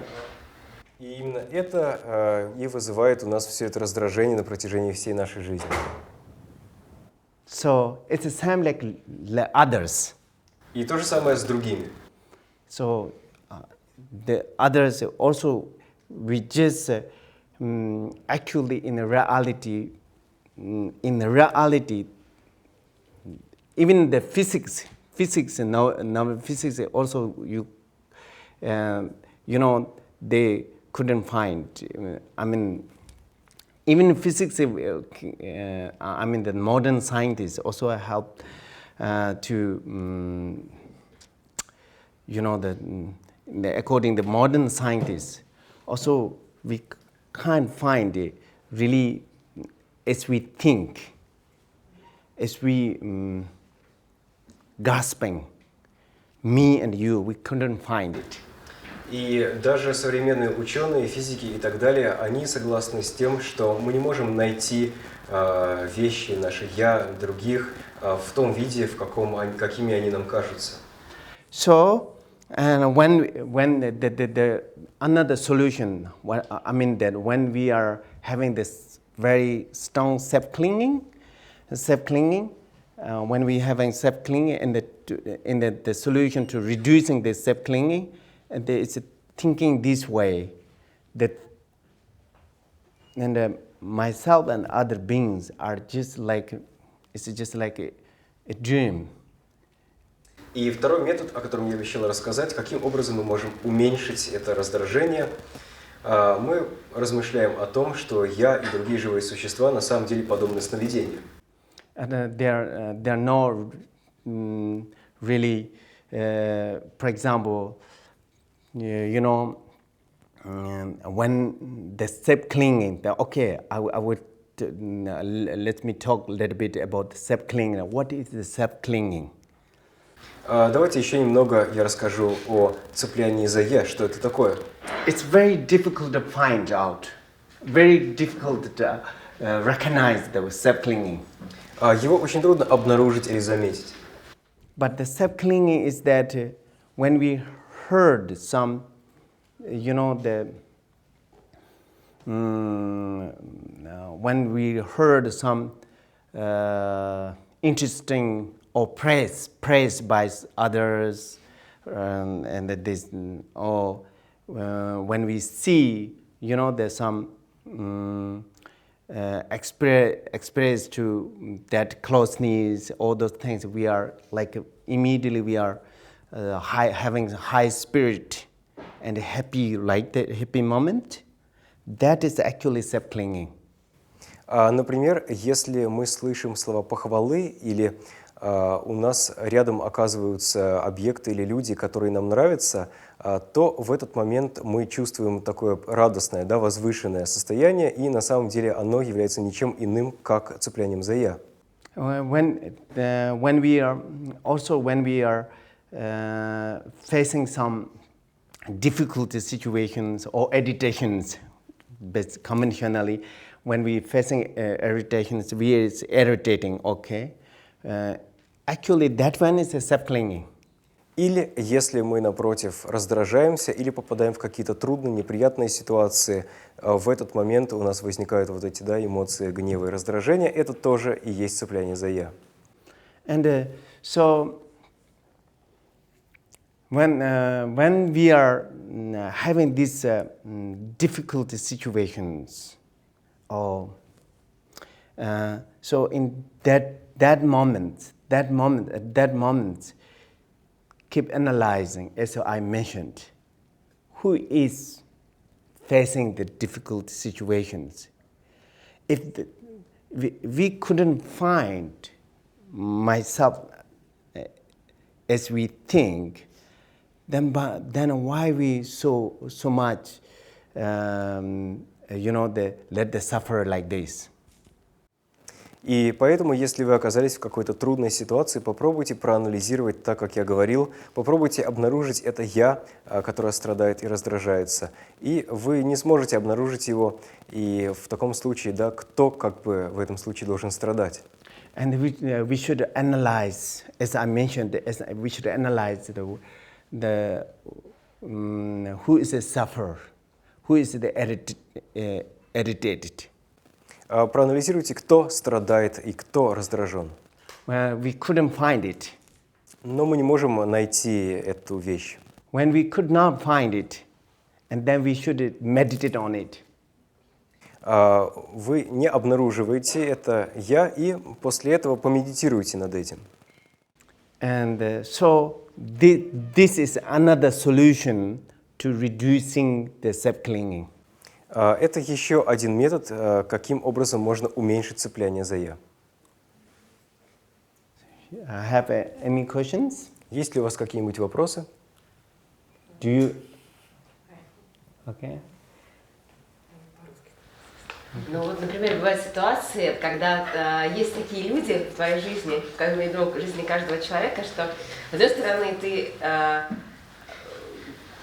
[SPEAKER 2] И именно это и вызывает у нас все это раздражение на протяжении всей нашей жизни.
[SPEAKER 1] So it's the same like others.
[SPEAKER 2] И то же самое с другими.
[SPEAKER 1] So the others also, we just actually in reality, even the physics now physics also they couldn't find. I mean, even physics. The modern scientists also help to according to the modern scientists, also we can't find a really as we think, as we grasping, me and you, we couldn't find it.
[SPEAKER 2] И даже современные ученые, физики и так далее, они согласны с тем, что мы не можем найти вещи, наши «я», других в том виде, какими они нам кажутся.
[SPEAKER 1] So, and when the another solution, I mean that when we are having this very strong self-clinging, when we having self-clinging, and the solution to reducing the self-clinging, and it's thinking this way, that and myself and other beings are just like, it's just like a dream.
[SPEAKER 2] И второй метод, о котором я обещал рассказать, каким образом мы можем уменьшить это раздражение, мы размышляем о том, что я и другие живые существа на самом деле подобны сновидению.
[SPEAKER 1] And there are no really, for example, you know, when the self-clinging, okay, I would, let me talk a little bit about self-clinging. What is the self-clinging?
[SPEAKER 2] Давайте еще немного я расскажу о цеплянии за «я». Что это такое?
[SPEAKER 1] It's very difficult to find out, very difficult to recognize the self-clinging.
[SPEAKER 2] Его очень трудно обнаружить или заметить.
[SPEAKER 1] But the self-clinging is that when we heard some, you know, when we heard some interesting or praise by others, and that this, or when we see, you know, there's some express to that closeness, all those things, we are like immediately we are having high spirit and happy, like the happy moment. That is actually self-clinging.
[SPEAKER 2] Например, если мы слышим слова похвалы или у нас рядом оказываются объекты или люди, которые нам нравятся, то в этот момент мы чувствуем такое радостное, да, возвышенное состояние, и на самом деле оно является ничем иным, как цеплянием за «я».
[SPEAKER 1] When we are facing some difficult situations or irritations, but conventionally, when we facing irritations, it's irritating, okay? Actually, that one is a self-clinging.
[SPEAKER 2] Или если мы, напротив, раздражаемся или попадаем в какие-то трудные, неприятные ситуации, в этот момент у нас возникают вот эти, да, эмоции гнева и раздражения, это тоже и есть цепляние за «я».
[SPEAKER 1] And so, when we are having these difficult situations, so in that moment, keep analyzing, as I mentioned, who is facing the difficult situations. If we couldn't find myself as we think, then why we so much, you know, let the suffer like this?
[SPEAKER 2] И поэтому, если вы оказались в какой-то трудной ситуации, попробуйте проанализировать так, как я говорил, попробуйте обнаружить это «я», которое страдает и раздражается. И вы не сможете обнаружить его, и в таком случае, да, кто как бы в этом случае должен страдать.
[SPEAKER 1] And we should analyze, as I mentioned, we should analyze who is the sufferer, who is the irritated.
[SPEAKER 2] Проанализируйте, кто страдает и кто раздражен.
[SPEAKER 1] We couldn't find it.
[SPEAKER 2] Но мы не можем найти эту вещь.
[SPEAKER 1] When we could not find it, and then we should meditate on it.
[SPEAKER 2] Вы не обнаруживаете это «я», и после этого помедитируйте над этим.
[SPEAKER 1] And so this is another solution to reducing the self-clinging.
[SPEAKER 2] Это еще один метод, каким образом можно уменьшить цепляние за «я».
[SPEAKER 1] Have any questions?
[SPEAKER 2] Есть ли у вас какие-нибудь вопросы?
[SPEAKER 1] Do you? Okay.
[SPEAKER 3] Ну вот, например, бывают ситуации, когда есть такие люди в твоей жизни, в жизни каждого человека, что, с одной стороны, ты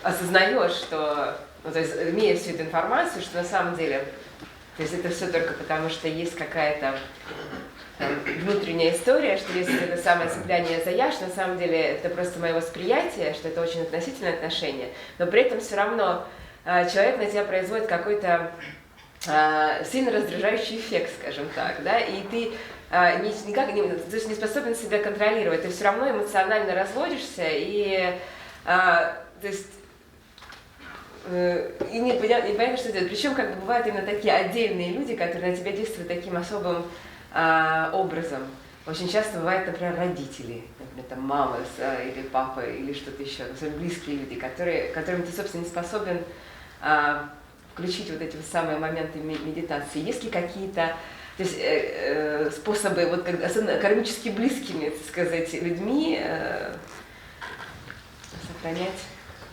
[SPEAKER 3] осознаешь, что, ну, то есть, имея всю эту информацию, что на самом деле, то есть это все только потому, что есть какая-то внутренняя история, что если это самое цепляние за я, что на самом деле это просто мое восприятие, что это очень относительное отношение, но при этом все равно человек на тебя производит какой-то сильно раздражающий эффект, скажем так, да, и ты никак не способен себя контролировать, ты все равно эмоционально разводишься и, то есть, и непонятно, что делать. Причем как бы бывают именно такие отдельные люди, которые на тебя действуют таким особым образом. Очень часто бывают, например, родители, например, там, мама или папа или что-то еще, особенно близкие люди, которым ты, собственно, не способен включить вот эти вот самые моменты медитации. Есть ли какие-то, то есть, способы, вот, особенно кармически близкими, так сказать, людьми сохранять,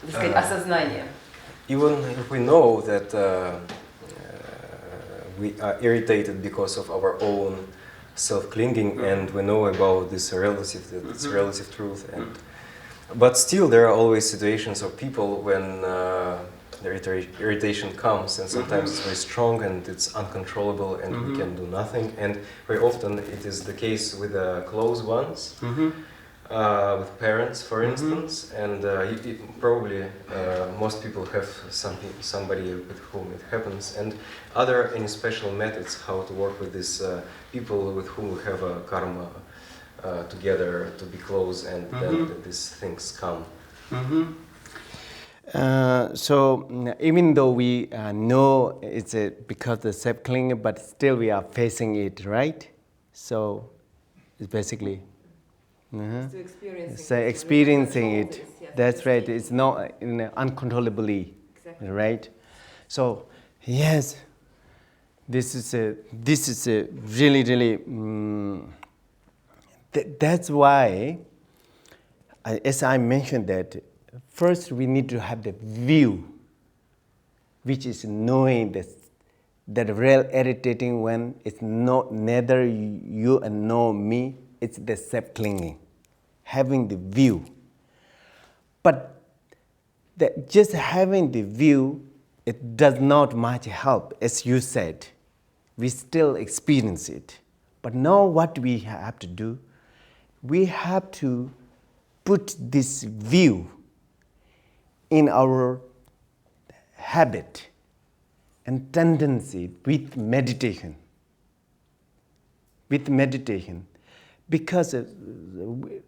[SPEAKER 3] так сказать, осознание?
[SPEAKER 2] Even if we know that we are irritated because of our own self-clinging, and we know about this relative truth, but still there are always situations or people when the irritation comes, and sometimes it's very strong and it's uncontrollable, and we can do nothing. And very often it is the case with close ones. With parents, for instance, and probably most people have somebody with whom it happens. And are there any special methods how to work with these people with whom we have a karma together to be close, and then these things come?
[SPEAKER 1] So even though we know it's because of self-clinging, but still we are facing it, right? So it's basically. So experiencing it, yes, that's right. It's not uncontrollably, exactly. Right? So yes, this is a really. That's why, as I mentioned, that first we need to have the view, which is knowing that real irritating one is not neither you and nor me. It's the self-clinging, having the view. But just having the view, it does not much help, as you said. We still experience it. But now what we have to do, we have to put this view in our habit and tendency with meditation. With meditation. Because we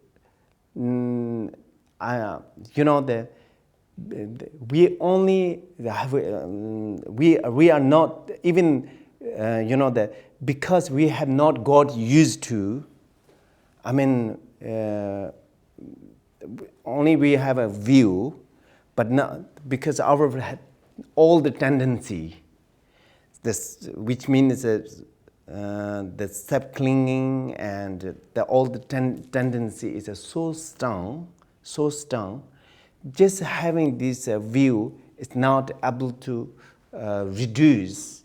[SPEAKER 1] only we are not even because we have not got used to. I mean, only we have a view, but not because all the tendency, which means the self-clinging and all the tendency is so strong. Just having this view is not able to reduce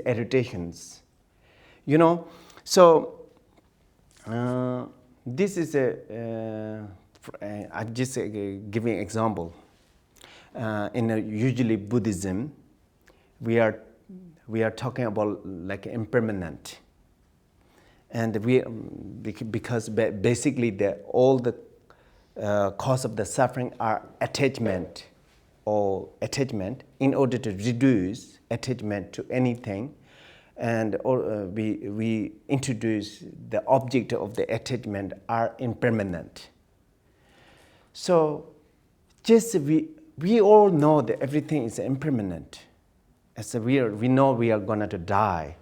[SPEAKER 1] irritations. So this is I'm just giving an example. In usually Buddhism, we are talking about like impermanent, and because basically all the cause of the suffering are attachment. In order to reduce attachment to anything, and we introduce the object of the attachment are impermanent. So just we all know that everything is impermanent. As we know we are going to die.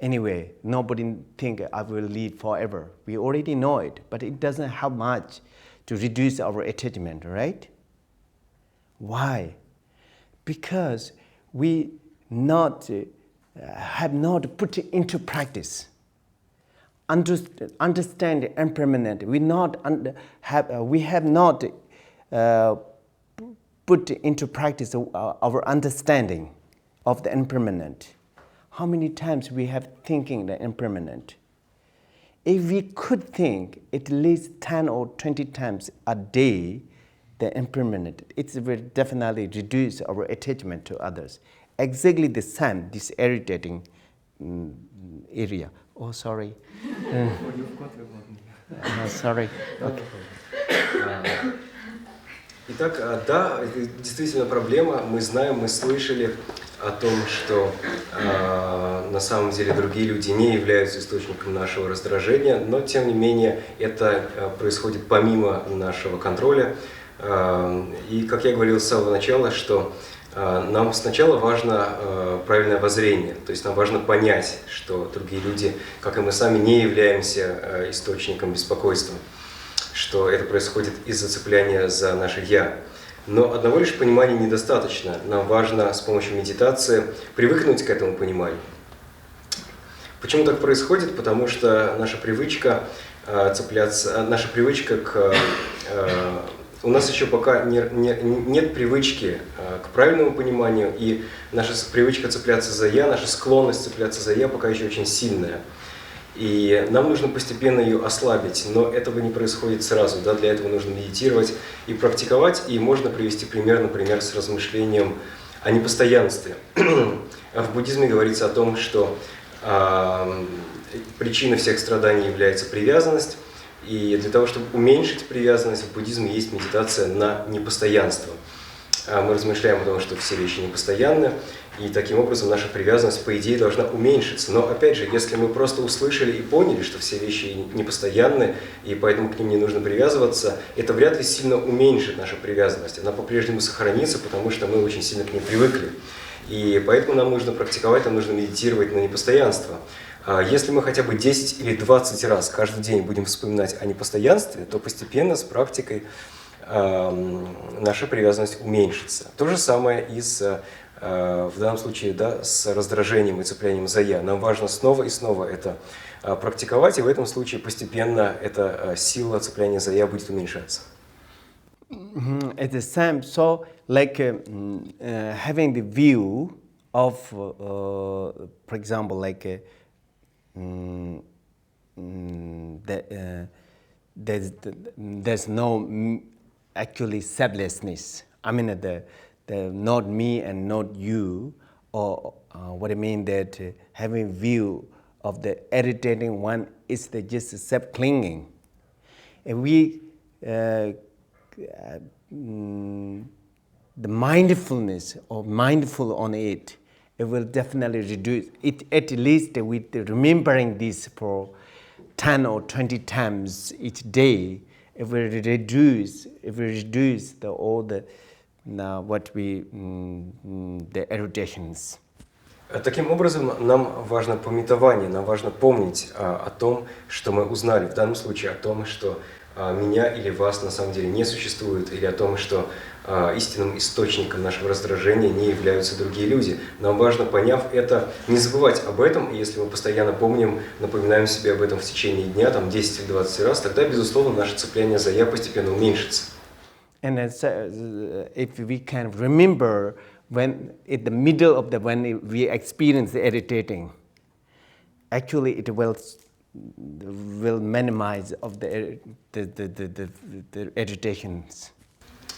[SPEAKER 1] Anyway, nobody think I will live forever. We already know it, but it doesn't have much to reduce our attachment, right? Why? Because we have not put it into practice. Understand the impermanent. We have not put into practice our understanding. of the impermanent. How many times we have thinking the impermanent? If we could think at least 10 or 20 times a day the impermanent, it will definitely reduce our attachment to others. Exactly the same, this irritating area. Oh, sorry. Sorry. Okay.
[SPEAKER 2] Итак, да, это действительно проблема. Мы знаем, мы слышали о том, что на самом деле другие люди не являются источником нашего раздражения, но тем не менее это происходит помимо нашего контроля. И, как я говорил с самого начала, что нам сначала важно правильное воззрение, то есть нам важно понять, что другие люди, как и мы сами, не являемся источником беспокойства, что это происходит из-за цепляния за наше «я». Но одного лишь понимания недостаточно. Нам важно с помощью медитации привыкнуть к этому пониманию. Почему так происходит? Потому что наша привычка цепляться, наша привычка к... У нас еще пока нет привычки к правильному пониманию, и наша привычка цепляться за «я», наша склонность цепляться за «я» пока еще очень сильная. И нам нужно постепенно ее ослабить, но этого не происходит сразу. Да? Для этого нужно медитировать и практиковать, и можно привести пример, например, с размышлением о непостоянстве. В буддизме говорится о том, что причиной всех страданий является привязанность, и для того, чтобы уменьшить привязанность, в буддизме есть медитация на непостоянство. Мы размышляем о том, что все вещи непостоянны, и таким образом наша привязанность, по идее, должна уменьшиться. Но, опять же, если мы просто услышали и поняли, что все вещи непостоянны, и поэтому к ним не нужно привязываться, это вряд ли сильно уменьшит нашу привязанность. Она по-прежнему сохранится, потому что мы очень сильно к ней привыкли. И поэтому нам нужно практиковать, нам нужно медитировать на непостоянство. Если мы хотя бы 10 или 20 раз каждый день будем вспоминать о непостоянстве, то постепенно с практикой наша привязанность уменьшится. То же самое и в данном случае, да, с раздражением и цеплянием за «я». Нам важно снова и снова это практиковать, и в этом случае постепенно эта сила цепляния за «я» будет уменьшаться.
[SPEAKER 1] At the same, so like having the view of, for example, like there's no actually selflessness. I mean, the not me and not you, or what I mean that having view of the irritating one is just self-clinging. And we, the mindfulness or mindful on it, it will definitely reduce it, at least with remembering this for 10 or 20 times each day. It will reduce all the the irritations.
[SPEAKER 2] Таким образом, нам важно памятование, нам важно помнить о том, что мы узнали. В данном случае о том, что меня или вас на самом деле не существует, или о том, что истинным источником нашего раздражения не являются другие люди. Нам важно, поняв это, не забывать об этом, и если мы постоянно помним, напоминаем себе об этом в течение дня, там 10 или 20 раз, тогда, безусловно, наше цепляние за «я» постепенно уменьшится.
[SPEAKER 1] And if we can remember when in the middle of when we experience the irritating, actually it will minimize of the irritations.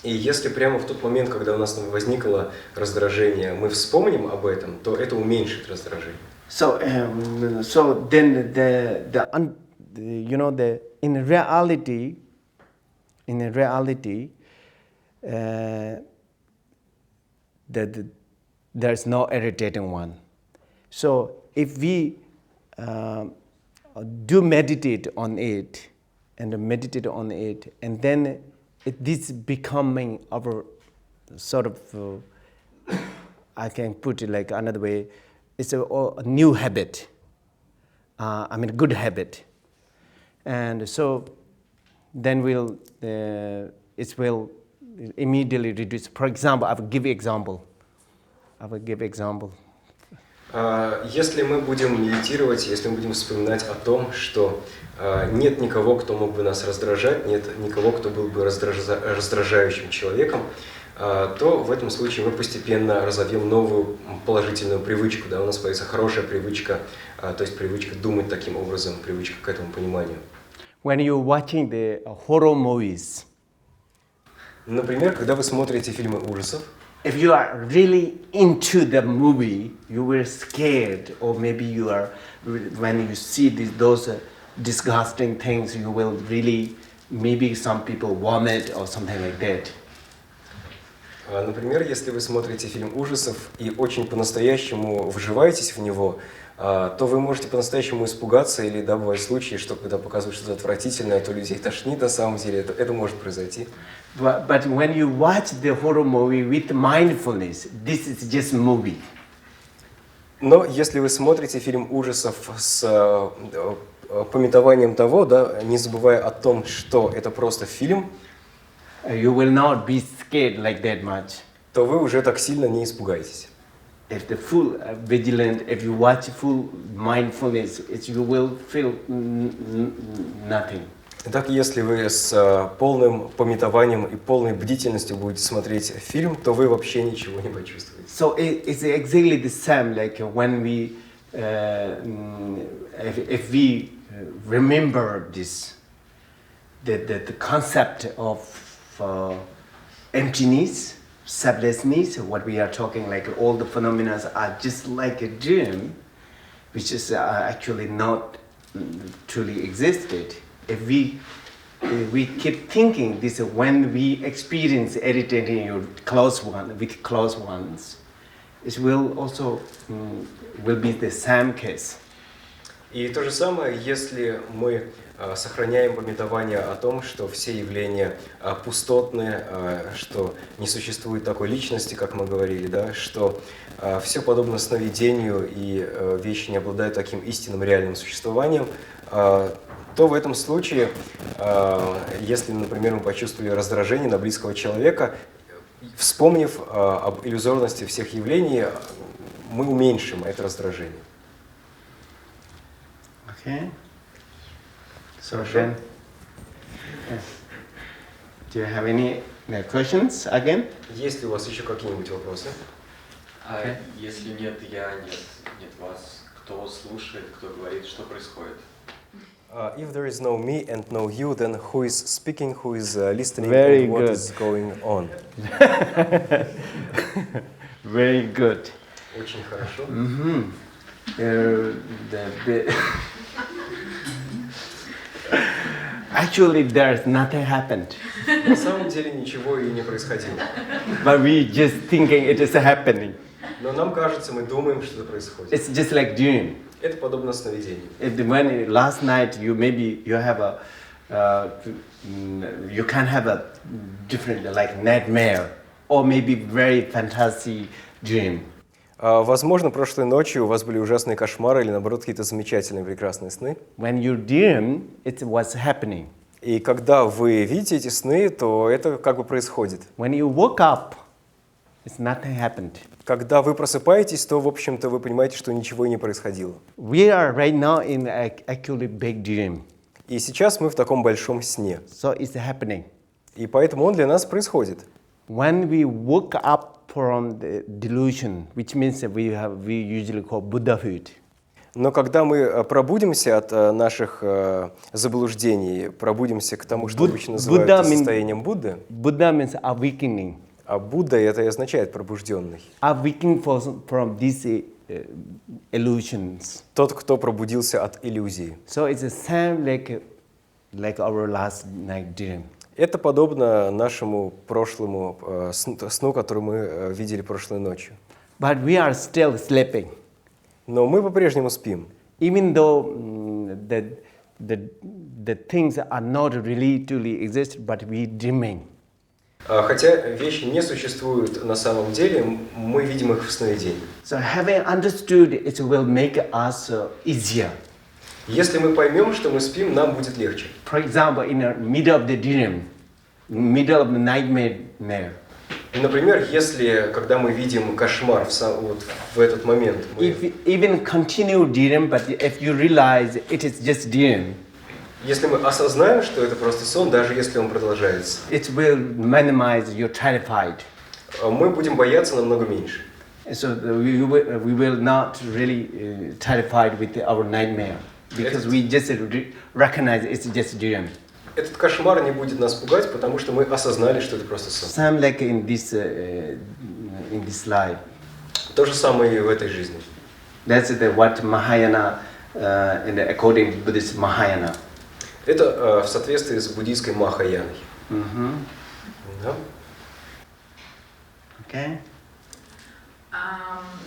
[SPEAKER 2] И если прямо в тот момент, когда у нас возникло раздражение, мы вспомним об этом, то это уменьшит раздражение.
[SPEAKER 1] So then in reality, there's no irritating one. So if we do meditate on it, and then this becoming our sort of, I can put it like another way, it's a new habit, a good habit. And so then it will immediately reduce. For example, I will give example.
[SPEAKER 2] Если мы будем медитировать, если мы будем вспоминать о том, что нет никого, кто мог бы нас раздражать, нет никого, кто был бы раздражающим человеком, то в этом случае мы постепенно разовьем новую положительную привычку, да, у нас появится хорошая привычка, то есть привычка думать таким образом, привычка к этому пониманию.
[SPEAKER 1] When you're watching the horror movies,
[SPEAKER 2] Например, когда вы смотрите фильмы ужасов,
[SPEAKER 1] if you are really into the movie, you were scared, or maybe you are, when you see those disgusting things, you will really, maybe some people vomit or something like that.
[SPEAKER 2] Например, если вы смотрите фильм ужасов и очень по-настоящему вживаетесь в него, то вы можете по-настоящему испугаться, или да, бывают случаи, что когда показывают что-то отвратительное, то людей тошнит на самом деле, это может произойти.
[SPEAKER 1] But when you watch the horror movie with mindfulness, this is just movie.
[SPEAKER 2] Но если вы смотрите фильм ужасов с памятованием того, да, не забывая о том, что это просто фильм,
[SPEAKER 1] You will not be scared like that much.
[SPEAKER 2] то вы уже так сильно не испугаетесь.
[SPEAKER 1] If the full vigilant, if you watch full mindfulness, you will feel nothing.
[SPEAKER 2] Итак, если вы с полным памятованием и полной бдительностью будете смотреть фильм, то вы вообще ничего не почувствуете.
[SPEAKER 1] So it's exactly the same like when we, if we remember this, the concept of emptiness, selflessness, what we are talking, like all the phenomena are just like a dream, which is actually not truly existed. If we keep thinking this, when we experience irritating your close one with close ones, it will also will be the same case.
[SPEAKER 2] И то же самое, если мы сохраняем памятование о том, что все явления пустотные, что не существует такой личности, как мы говорили, да, что все подобно сновидению и вещи не обладают таким истинным реальным существованием, то в этом случае, если, например, мы почувствовали раздражение на близкого человека, вспомнив об иллюзорности всех явлений, мы уменьшим это раздражение.
[SPEAKER 1] Okay. So then, do you have any questions again?
[SPEAKER 2] Есть ли у вас еще какие-нибудь вопросы?
[SPEAKER 4] А если нет я, нет вас, кто слушает, кто говорит, что происходит?
[SPEAKER 2] If there is no me and no you, then who is speaking, who is listening,
[SPEAKER 1] Very
[SPEAKER 2] and what
[SPEAKER 1] good.
[SPEAKER 2] is going on?
[SPEAKER 1] Very good.
[SPEAKER 2] Очень хорошо.
[SPEAKER 1] Actually, there's nothing happened,
[SPEAKER 2] На самом деле ничего и не происходило.
[SPEAKER 1] but we just thinking it is happening.
[SPEAKER 2] Но нам кажется, мы думаем, что это происходит.
[SPEAKER 1] It's just like dream.
[SPEAKER 2] Это подобно сновидению.
[SPEAKER 1] When last night you have a, you can have a different like nightmare or maybe very fantasy dream.
[SPEAKER 2] Возможно, прошлой ночью у вас были ужасные кошмары или, наоборот, какие-то замечательные, прекрасные сны.
[SPEAKER 1] When you dream, it was happening.
[SPEAKER 2] И когда вы видите эти сны, то это как бы происходит.
[SPEAKER 1] When you woke up, it's nothing happened.
[SPEAKER 2] Когда вы просыпаетесь, то, в общем-то, вы понимаете, что ничего и не происходило.
[SPEAKER 1] We are right now in actually big dream.
[SPEAKER 2] И сейчас мы в таком большом сне.
[SPEAKER 1] So it's happening.
[SPEAKER 2] И поэтому он для нас происходит.
[SPEAKER 1] When we woke up from the delusion, which means we usually call Buddhahood.
[SPEAKER 2] Но когда мы пробудимся от наших заблуждений, пробудимся к тому, что обычно называют состоянием Будды,
[SPEAKER 1] Buddha means awakening.
[SPEAKER 2] а Будда это и означает пробужденный.
[SPEAKER 1] Awakening from these illusions.
[SPEAKER 2] Тот, кто пробудился от иллюзии.
[SPEAKER 1] So it's the same like our last night dream.
[SPEAKER 2] Это подобно нашему прошлому сну, который мы видели прошлой ночью.
[SPEAKER 1] But we are still sleeping.
[SPEAKER 2] Но мы по-прежнему спим.
[SPEAKER 1] Even though the things are not really truly exist, but we dreaming.
[SPEAKER 2] Хотя вещи не существуют на самом деле, мы видим их в сновидении.
[SPEAKER 1] So having understood it will make us easier.
[SPEAKER 2] Если мы поймем, что мы спим, нам будет легче.
[SPEAKER 1] For example, in the middle of the dream, middle of the nightmare.
[SPEAKER 2] Например, если, когда мы видим кошмар вот в этот момент, мы...
[SPEAKER 1] If even continue dream, but if you realize it is just dream,
[SPEAKER 2] Если мы осознаем, что это просто сон, даже если он продолжается,
[SPEAKER 1] it will minimize your terrified.
[SPEAKER 2] мы будем бояться намного меньше.
[SPEAKER 1] So we will not really terrified with our nightmare because we just recognize it's just dream.
[SPEAKER 2] Этот кошмар не будет нас пугать, потому что мы осознали, что это просто сон.
[SPEAKER 1] Same like in this life.
[SPEAKER 2] То же самое и в этой жизни.
[SPEAKER 1] That's what Mahayana, according to Buddhist Mahayana.
[SPEAKER 2] Это в соответствии с буддийской Махаяной. Да?
[SPEAKER 1] Okay.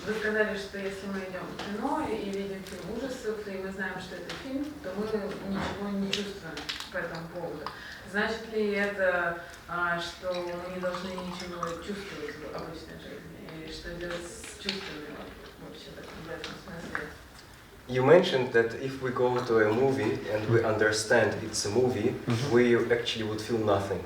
[SPEAKER 5] Вы сказали, что если мы идем в кино и видим фильм ужасов, и мы знаем, что это фильм, то мы ничего не чувствуем по этому поводу. Значит ли это, что мы не должны ничего чувствовать в обычной жизни? И что делать с чувствами вообще в этом смысле?
[SPEAKER 2] You mentioned that if we go to a movie and we understand it's a movie, we actually would feel nothing.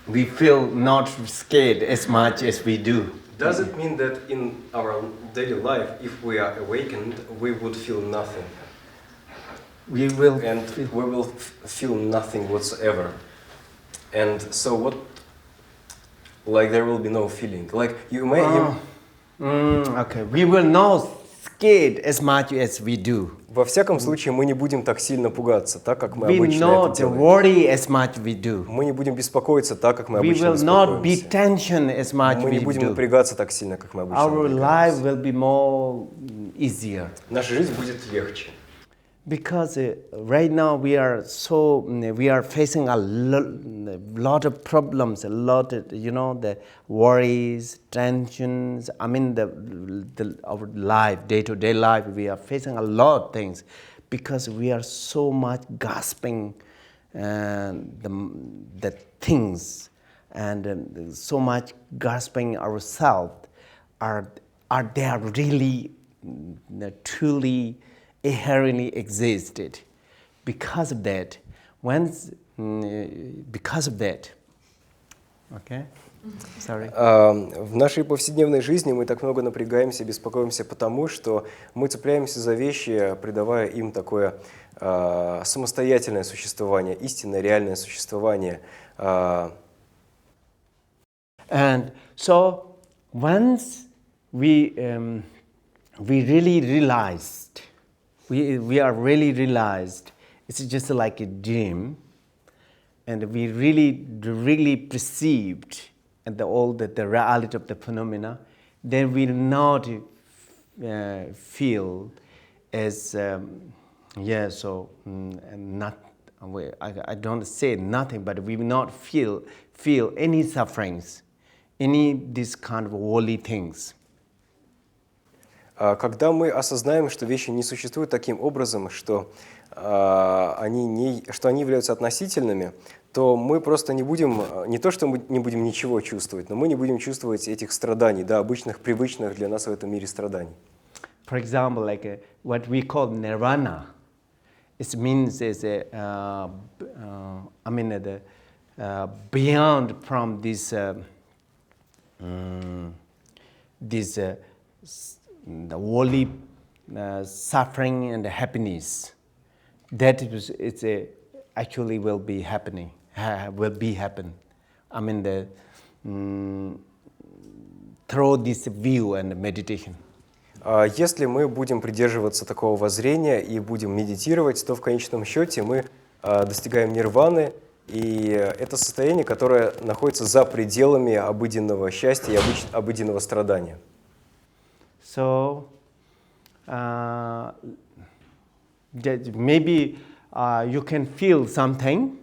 [SPEAKER 1] We feel not scared as much as we do.
[SPEAKER 2] Does it mean that in our daily life, if we are awakened, we would feel nothing?
[SPEAKER 1] We will
[SPEAKER 2] Feel nothing whatsoever. And so what? Like there will be no feeling. Like you may.
[SPEAKER 1] Okay, we will not scared as much as we do.
[SPEAKER 2] Во всяком случае, мы не будем так сильно пугаться, так как мы
[SPEAKER 1] We
[SPEAKER 2] обычно
[SPEAKER 1] not
[SPEAKER 2] это делаем.
[SPEAKER 1] worry as much we do.
[SPEAKER 2] Мы не будем беспокоиться так, как мы
[SPEAKER 1] We
[SPEAKER 2] обычно
[SPEAKER 1] will not be
[SPEAKER 2] беспокоимся.
[SPEAKER 1] tension as much
[SPEAKER 2] Мы не
[SPEAKER 1] we
[SPEAKER 2] будем
[SPEAKER 1] do.
[SPEAKER 2] напрягаться так сильно, как мы обычно
[SPEAKER 1] Our life
[SPEAKER 2] напрягаемся.
[SPEAKER 1] will be more easier.
[SPEAKER 2] Наша жизнь будет легче.
[SPEAKER 1] Because right now we are facing a lot of problems, a lot of, the worries, tensions. I mean, our life, day-to-day life, we are facing a lot of things because we are so much grasping the things and so much grasping ourselves. Are they really truly inherently existed? Because of that, okay? Sorry.
[SPEAKER 2] В нашей повседневной жизни мы так много напрягаемся, беспокоимся потому, что мы цепляемся за вещи, придавая им такое самостоятельное существование, истинное, реальное существование.
[SPEAKER 1] And so once we really realized, we are really realized it's just like a dream, and we really perceived and all the reality of the phenomena, then we will not feel as not. I don't say nothing, but we will not feel any sufferings, any this kind of worldly things.
[SPEAKER 2] Когда мы осознаем, что вещи не существуют таким образом, что они являются относительными, то мы просто не то что мы не будем ничего чувствовать, но мы не будем чувствовать этих страданий, обычных, привычных для нас в этом мире страданий.
[SPEAKER 1] For example, like what we call nirvana, it means beyond from this the worldly suffering and happiness. That actually will be happening. I mean, through this view and meditation.
[SPEAKER 2] Если мы будем придерживаться такого воззрения и будем медитировать, то в конечном счете мы достигаем нирваны, и это состояние, которое находится за пределами обыденного счастья и обыденного страдания.
[SPEAKER 1] So maybe you can feel something,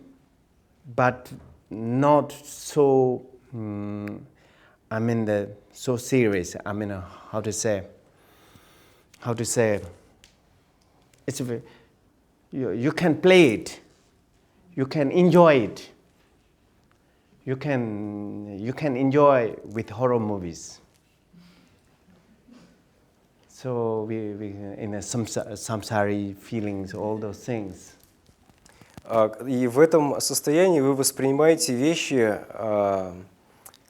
[SPEAKER 1] but not so. So serious. How to say? It's you can play it, you can enjoy it. You can enjoy with horror movies. So we in samsari feelings, all those things.
[SPEAKER 2] И в этом состоянии вы воспринимаете вещи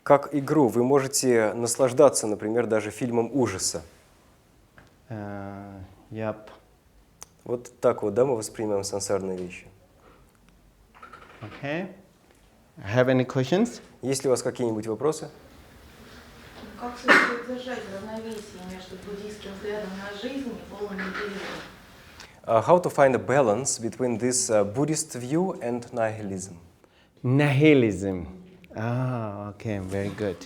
[SPEAKER 2] как игру. Вы можете наслаждаться, например, даже фильмом ужаса.
[SPEAKER 1] Yep.
[SPEAKER 2] Вот так вот, мы воспринимаем сансарные вещи.
[SPEAKER 1] Okay. Have any questions?
[SPEAKER 2] Есть ли у вас какие-нибудь вопросы?
[SPEAKER 6] Как все-таки удержать равновесие между буддийским взглядом на жизнь и полным нигилизмом?
[SPEAKER 2] How to find a balance between this Buddhist view and nihilism?
[SPEAKER 1] Nihilism. Ah, okay, very good.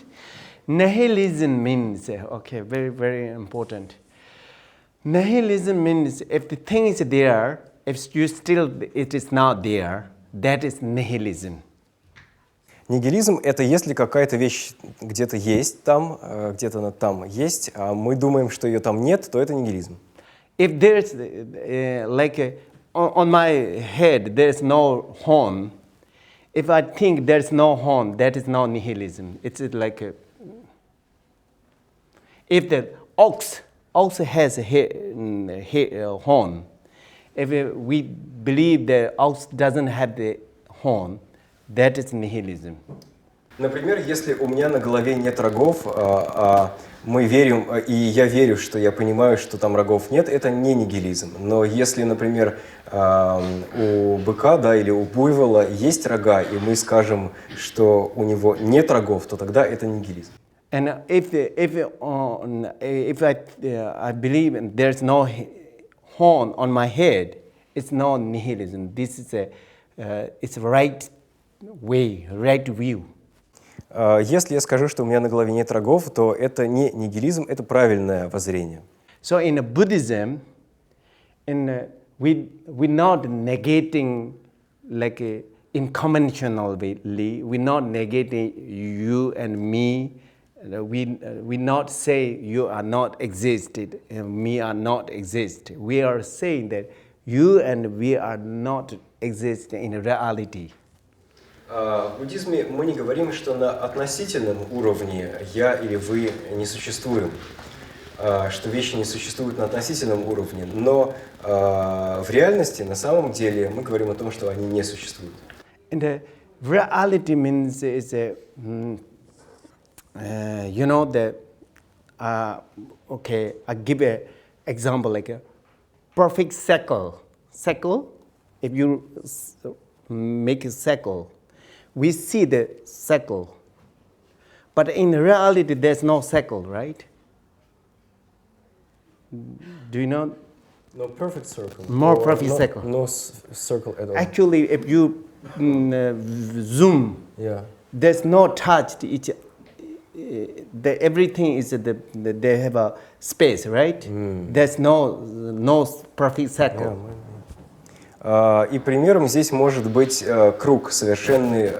[SPEAKER 1] Nihilism means, okay, very, very important. Nihilism means if the thing is there, if you still, it is not there, that is nihilism.
[SPEAKER 2] Нигилизм — это если какая-то вещь где-то есть там, где-то она там есть, а мы думаем, что ее там нет, то это нигилизм.
[SPEAKER 1] If there's on my head there's no horn, if I think there's no horn, that is not nihilism. It's like if the ox has a horn, if we believe the ox doesn't have the horn, that is nihilism.
[SPEAKER 2] Например, если у меня на голове нет рогов, а мы верим, и я верю, что я понимаю, что там рогов нет, это не нигилизм. Но если, например, у быка, да, или у буйвола есть рога, и мы скажем, что у него нет рогов, то тогда это нигилизм.
[SPEAKER 1] And if I believe there's no horn on my head, it's not nihilism. This is it's right way, right view.
[SPEAKER 2] Если я скажу, что у меня на голове нет рогов, то это не нигилизм, это правильное воззрение.
[SPEAKER 1] So in Buddhism, we're not negating like in conventionally, we're not negating you and me. We not say you are not existed and me are not exist. We are saying that you and we are not exist in reality.
[SPEAKER 2] В буддизме мы не говорим, что на относительном уровне я или вы не существуем, что вещи не существуют на относительном уровне, но в реальности, на самом деле, мы говорим о том, что они не существуют.
[SPEAKER 1] And the reality means is you know that okay, I give an example like a perfect circle. Circle, if you make a circle, we see the circle, but in reality there's no circle, right? Do you know?
[SPEAKER 2] No perfect circle.
[SPEAKER 1] More perfect circle.
[SPEAKER 2] No circle at all.
[SPEAKER 1] Actually, if you zoom,
[SPEAKER 2] Yeah.
[SPEAKER 1] there's no touch to each. Everything is they have a space, right? There's no perfect circle.
[SPEAKER 2] И примером здесь может быть круг, совершенный,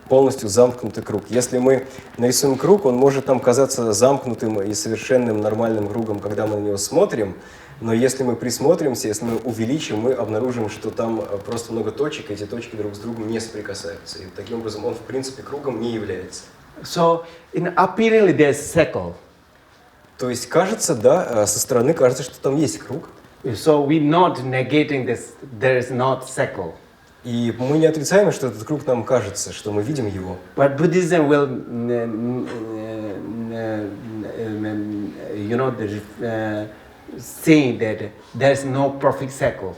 [SPEAKER 2] полностью замкнутый круг. Если мы нарисуем круг, он может нам казаться замкнутым и совершенным нормальным кругом, когда мы на него смотрим, но если мы присмотримся, если мы увеличим, мы обнаружим, что там просто много точек, и эти точки друг с другом не соприкасаются. И таким образом он, в принципе, кругом не является.
[SPEAKER 1] So, apparently there's circle.
[SPEAKER 2] То есть кажется, да, со стороны кажется, что там есть круг.
[SPEAKER 1] So we're not negating this. There is not circle.
[SPEAKER 2] И мы не отрицаем, что этот круг нам кажется, что мы видим его.
[SPEAKER 1] But Buddhism will, saying that there's no perfect circle.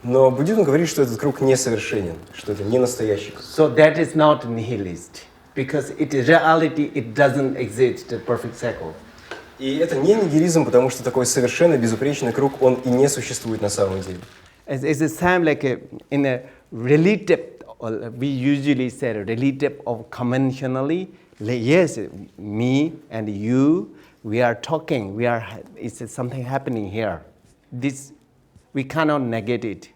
[SPEAKER 2] Но буддизм говорит, что этот круг несовершенен, что это не настоящий круг.
[SPEAKER 1] So that is not nihilist, because it is reality. It doesn't exist the perfect circle.
[SPEAKER 2] И это не нигилизм, потому что такой совершенно безупречный круг, он и не существует на самом деле.
[SPEAKER 1] It's the same like in a relative. We usually say relative of conventionally. Like, yes, me and you, we are talking. It's something happening here. This we cannot negate it.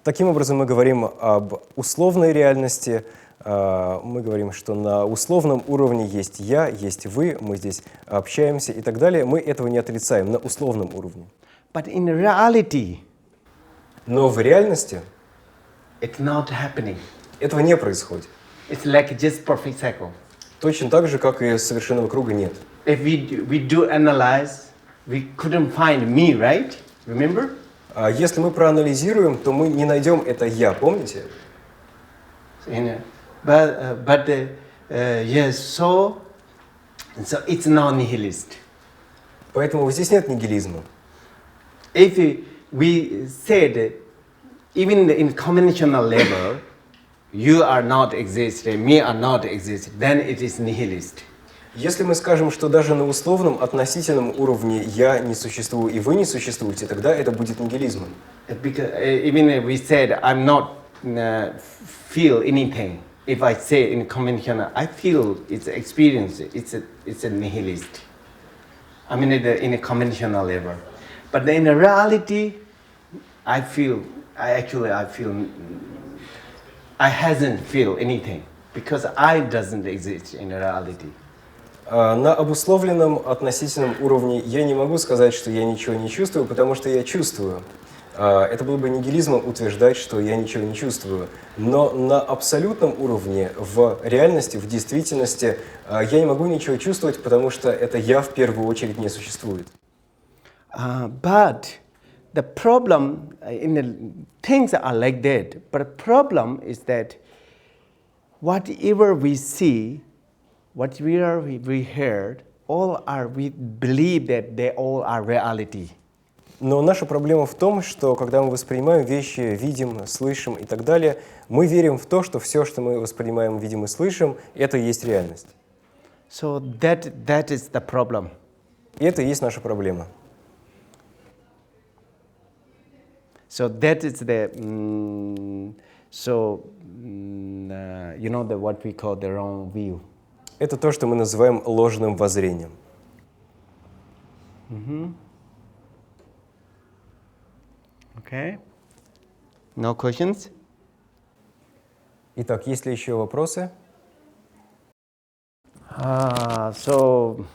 [SPEAKER 2] Таким образом, мы говорим об условной реальности. Мы говорим, что на условном уровне есть я, есть вы, мы здесь общаемся и так далее. Мы этого не отрицаем на условном уровне.
[SPEAKER 1] But in reality,
[SPEAKER 2] но в реальности
[SPEAKER 1] it's not happening.
[SPEAKER 2] Этого не происходит.
[SPEAKER 1] It's like just perfect cycle.
[SPEAKER 2] Точно так же, как и совершенного круга нет.
[SPEAKER 1] If we do analyze, we couldn't find me, right? Remember?
[SPEAKER 2] А если мы проанализируем, то мы не найдем это я, помните?
[SPEAKER 1] But yes, so it's not nihilist.
[SPEAKER 2] Поэтому здесь нет нигилизма.
[SPEAKER 1] If we said, even in conventional level, you are not exist, me are not exist, then it is nihilist.
[SPEAKER 2] Если мы скажем, что даже на условном относительном уровне «я» не существую и «вы» не существуете, тогда это будет нигилизмом.
[SPEAKER 1] Because even if we said I'm not feel anything, if I say in conventional, I feel it's experience, it's a nihilist. I mean in a conventional level, but in reality, I feel I hasn't feel anything because I doesn't exist in reality.
[SPEAKER 2] На обусловленном относительном уровне я не могу сказать, что я ничего не чувствую, потому что я чувствую. Это было бы нигилизмом утверждать, что я ничего не чувствую. Но на абсолютном уровне, в реальности, в действительности, я не могу ничего чувствовать, потому что это «я» в первую очередь не существует.
[SPEAKER 1] But the problem in the things are like that. But the problem is that whatever we see, whatever we heard, all are we believe that they all are reality.
[SPEAKER 2] Но наша проблема в том, что когда мы воспринимаем вещи, видим, слышим и так далее, мы верим в то, что все, что мы воспринимаем, видим и слышим, это и есть реальность.
[SPEAKER 1] So that is the problem.
[SPEAKER 2] И это и есть наша проблема.
[SPEAKER 1] So that is the you know what we call the wrong view.
[SPEAKER 2] Это то, что мы называем ложным воззрением.
[SPEAKER 1] Okay. No questions?
[SPEAKER 2] Итак, есть ли еще вопросы?
[SPEAKER 1] So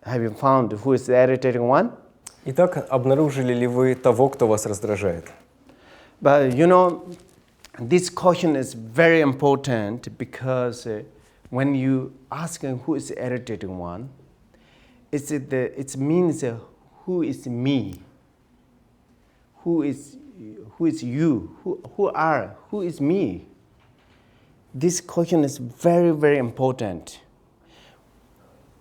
[SPEAKER 1] have you found who is the irritating one?
[SPEAKER 2] Итак, обнаружили ли вы того, кто вас раздражает?
[SPEAKER 1] But you know, this question is very important because when you ask who is the irritating one, it means who is me, who is you, who is me. This question is very, very important.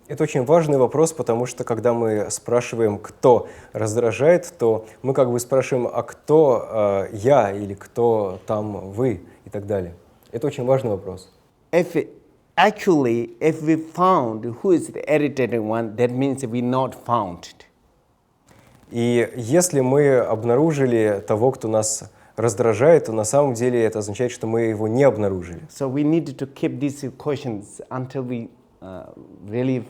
[SPEAKER 2] Это очень важный вопрос, потому что когда мы спрашиваем, кто раздражает, то мы как бы спрашиваем, а кто я или кто там вы и так далее. Это очень важный вопрос.
[SPEAKER 1] If we found who is the irritating one, that means we not found.
[SPEAKER 2] И если мы обнаружили того, кто нас раздражает, то на самом деле это означает, что мы его не обнаружили.
[SPEAKER 1] So we need to keep these questions until we really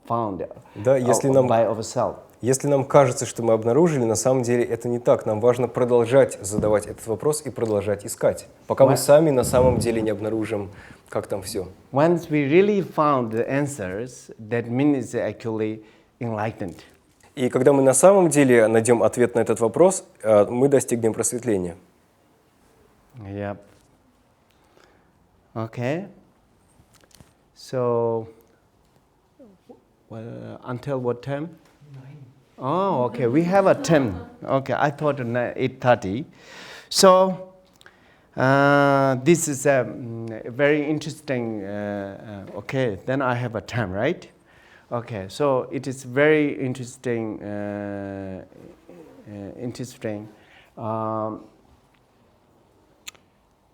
[SPEAKER 1] found
[SPEAKER 2] Да,
[SPEAKER 1] by ourselves.
[SPEAKER 2] Если нам кажется, что мы обнаружили, на самом деле это не так. Нам важно продолжать задавать этот вопрос и продолжать искать, пока мы сами на самом деле не обнаружим, как там все.
[SPEAKER 1] Once we really found the answers, that means actually enlightened.
[SPEAKER 2] И когда мы на самом деле найдем ответ на этот вопрос, мы достигнем просветления.
[SPEAKER 1] Yep. Okay. So, until what time? 9. Oh, okay. We have a 10. Okay, I thought 8:30. So, this is a very interesting. Okay, then I have a time, right? Okay, so it is very interesting.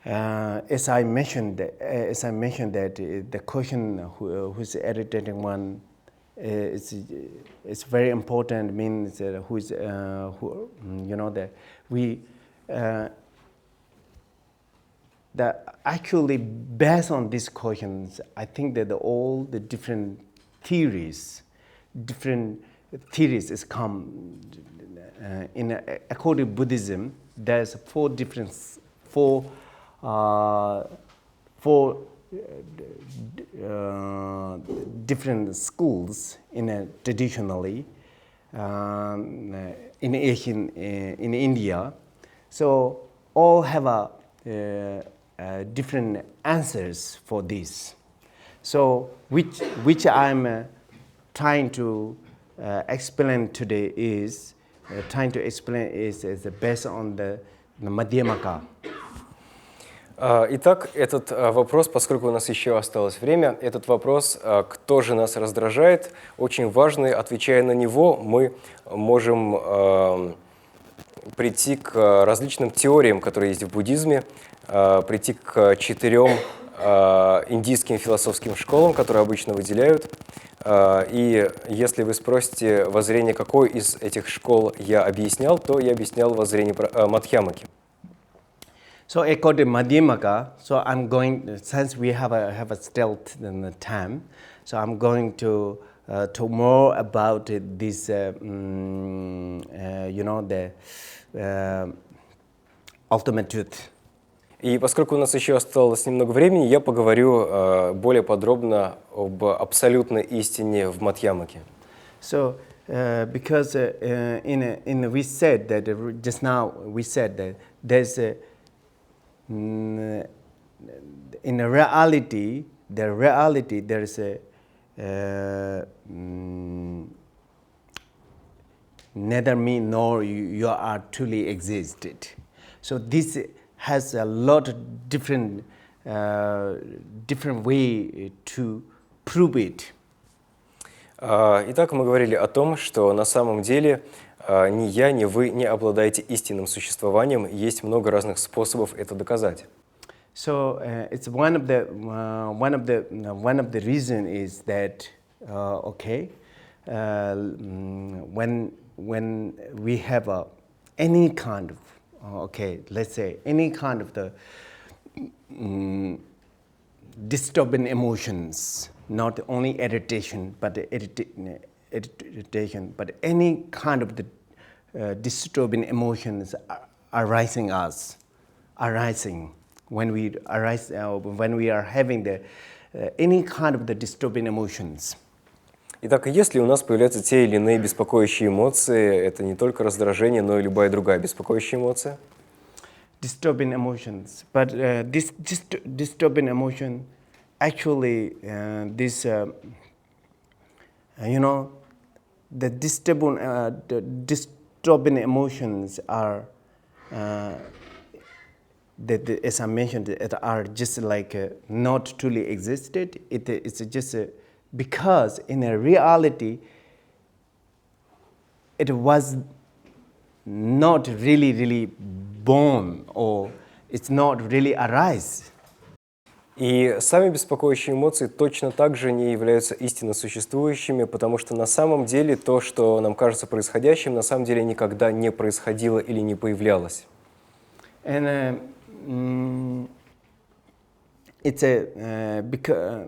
[SPEAKER 1] As I mentioned that the question who's the irritating one is very important. Means that who you know that we that actually based on these questions, I think that all the different theories is come according to Buddhism. There's four different schools traditionally in India. So all have different answers for this. So which I'm trying to explain today is based on the Madhyamaka.
[SPEAKER 2] Итак, этот вопрос, поскольку у нас еще осталось время, этот вопрос, кто же нас раздражает, очень важный. Отвечая на него, мы можем прийти к различным теориям, которые есть в буддизме, прийти к 4 индийским философским школам, которые обычно выделяют. И если вы спросите воззрение, какой из этих школ я объяснял, то я объяснял воззрение Мадхьямаки.
[SPEAKER 1] So according to Madhyamaka, so I'm going, since we have a still time, so I'm going to talk more about this, the ultimate truth.
[SPEAKER 2] И поскольку у нас еще осталось немного времени, я поговорю более подробно об абсолютной истине в Мадхьямаке.
[SPEAKER 1] So because we said that just now we said that there's in reality there is neither me nor you are truly existed. So this has a lot of different way to prove it.
[SPEAKER 2] Итак, мы говорили о том, что на самом деле ни я, ни вы не обладаете истинным существованием. Есть много разных способов это доказать.
[SPEAKER 1] So it's one of the reason is that when we have any kind of let's say any kind of the disturbing emotions, not only irritation, but any kind of the disturbing emotions arising when we are having the any kind of the disturbing emotions.
[SPEAKER 2] Итак, если у нас появляются те или иные беспокоящие эмоции, это не только раздражение, но и любая другая беспокоящая эмоция.
[SPEAKER 1] Disturbing emotions, but this disturbing emotion, actually, the disturbing emotions are, as I mentioned, are just like not truly existed. It's just because in a reality, it was not really born, or it's not really arise.
[SPEAKER 2] И сами беспокоящие эмоции точно так же не являются истинно существующими, потому что на самом деле то, что нам кажется происходящим, на самом деле никогда не происходило или не появлялось.
[SPEAKER 1] And it's because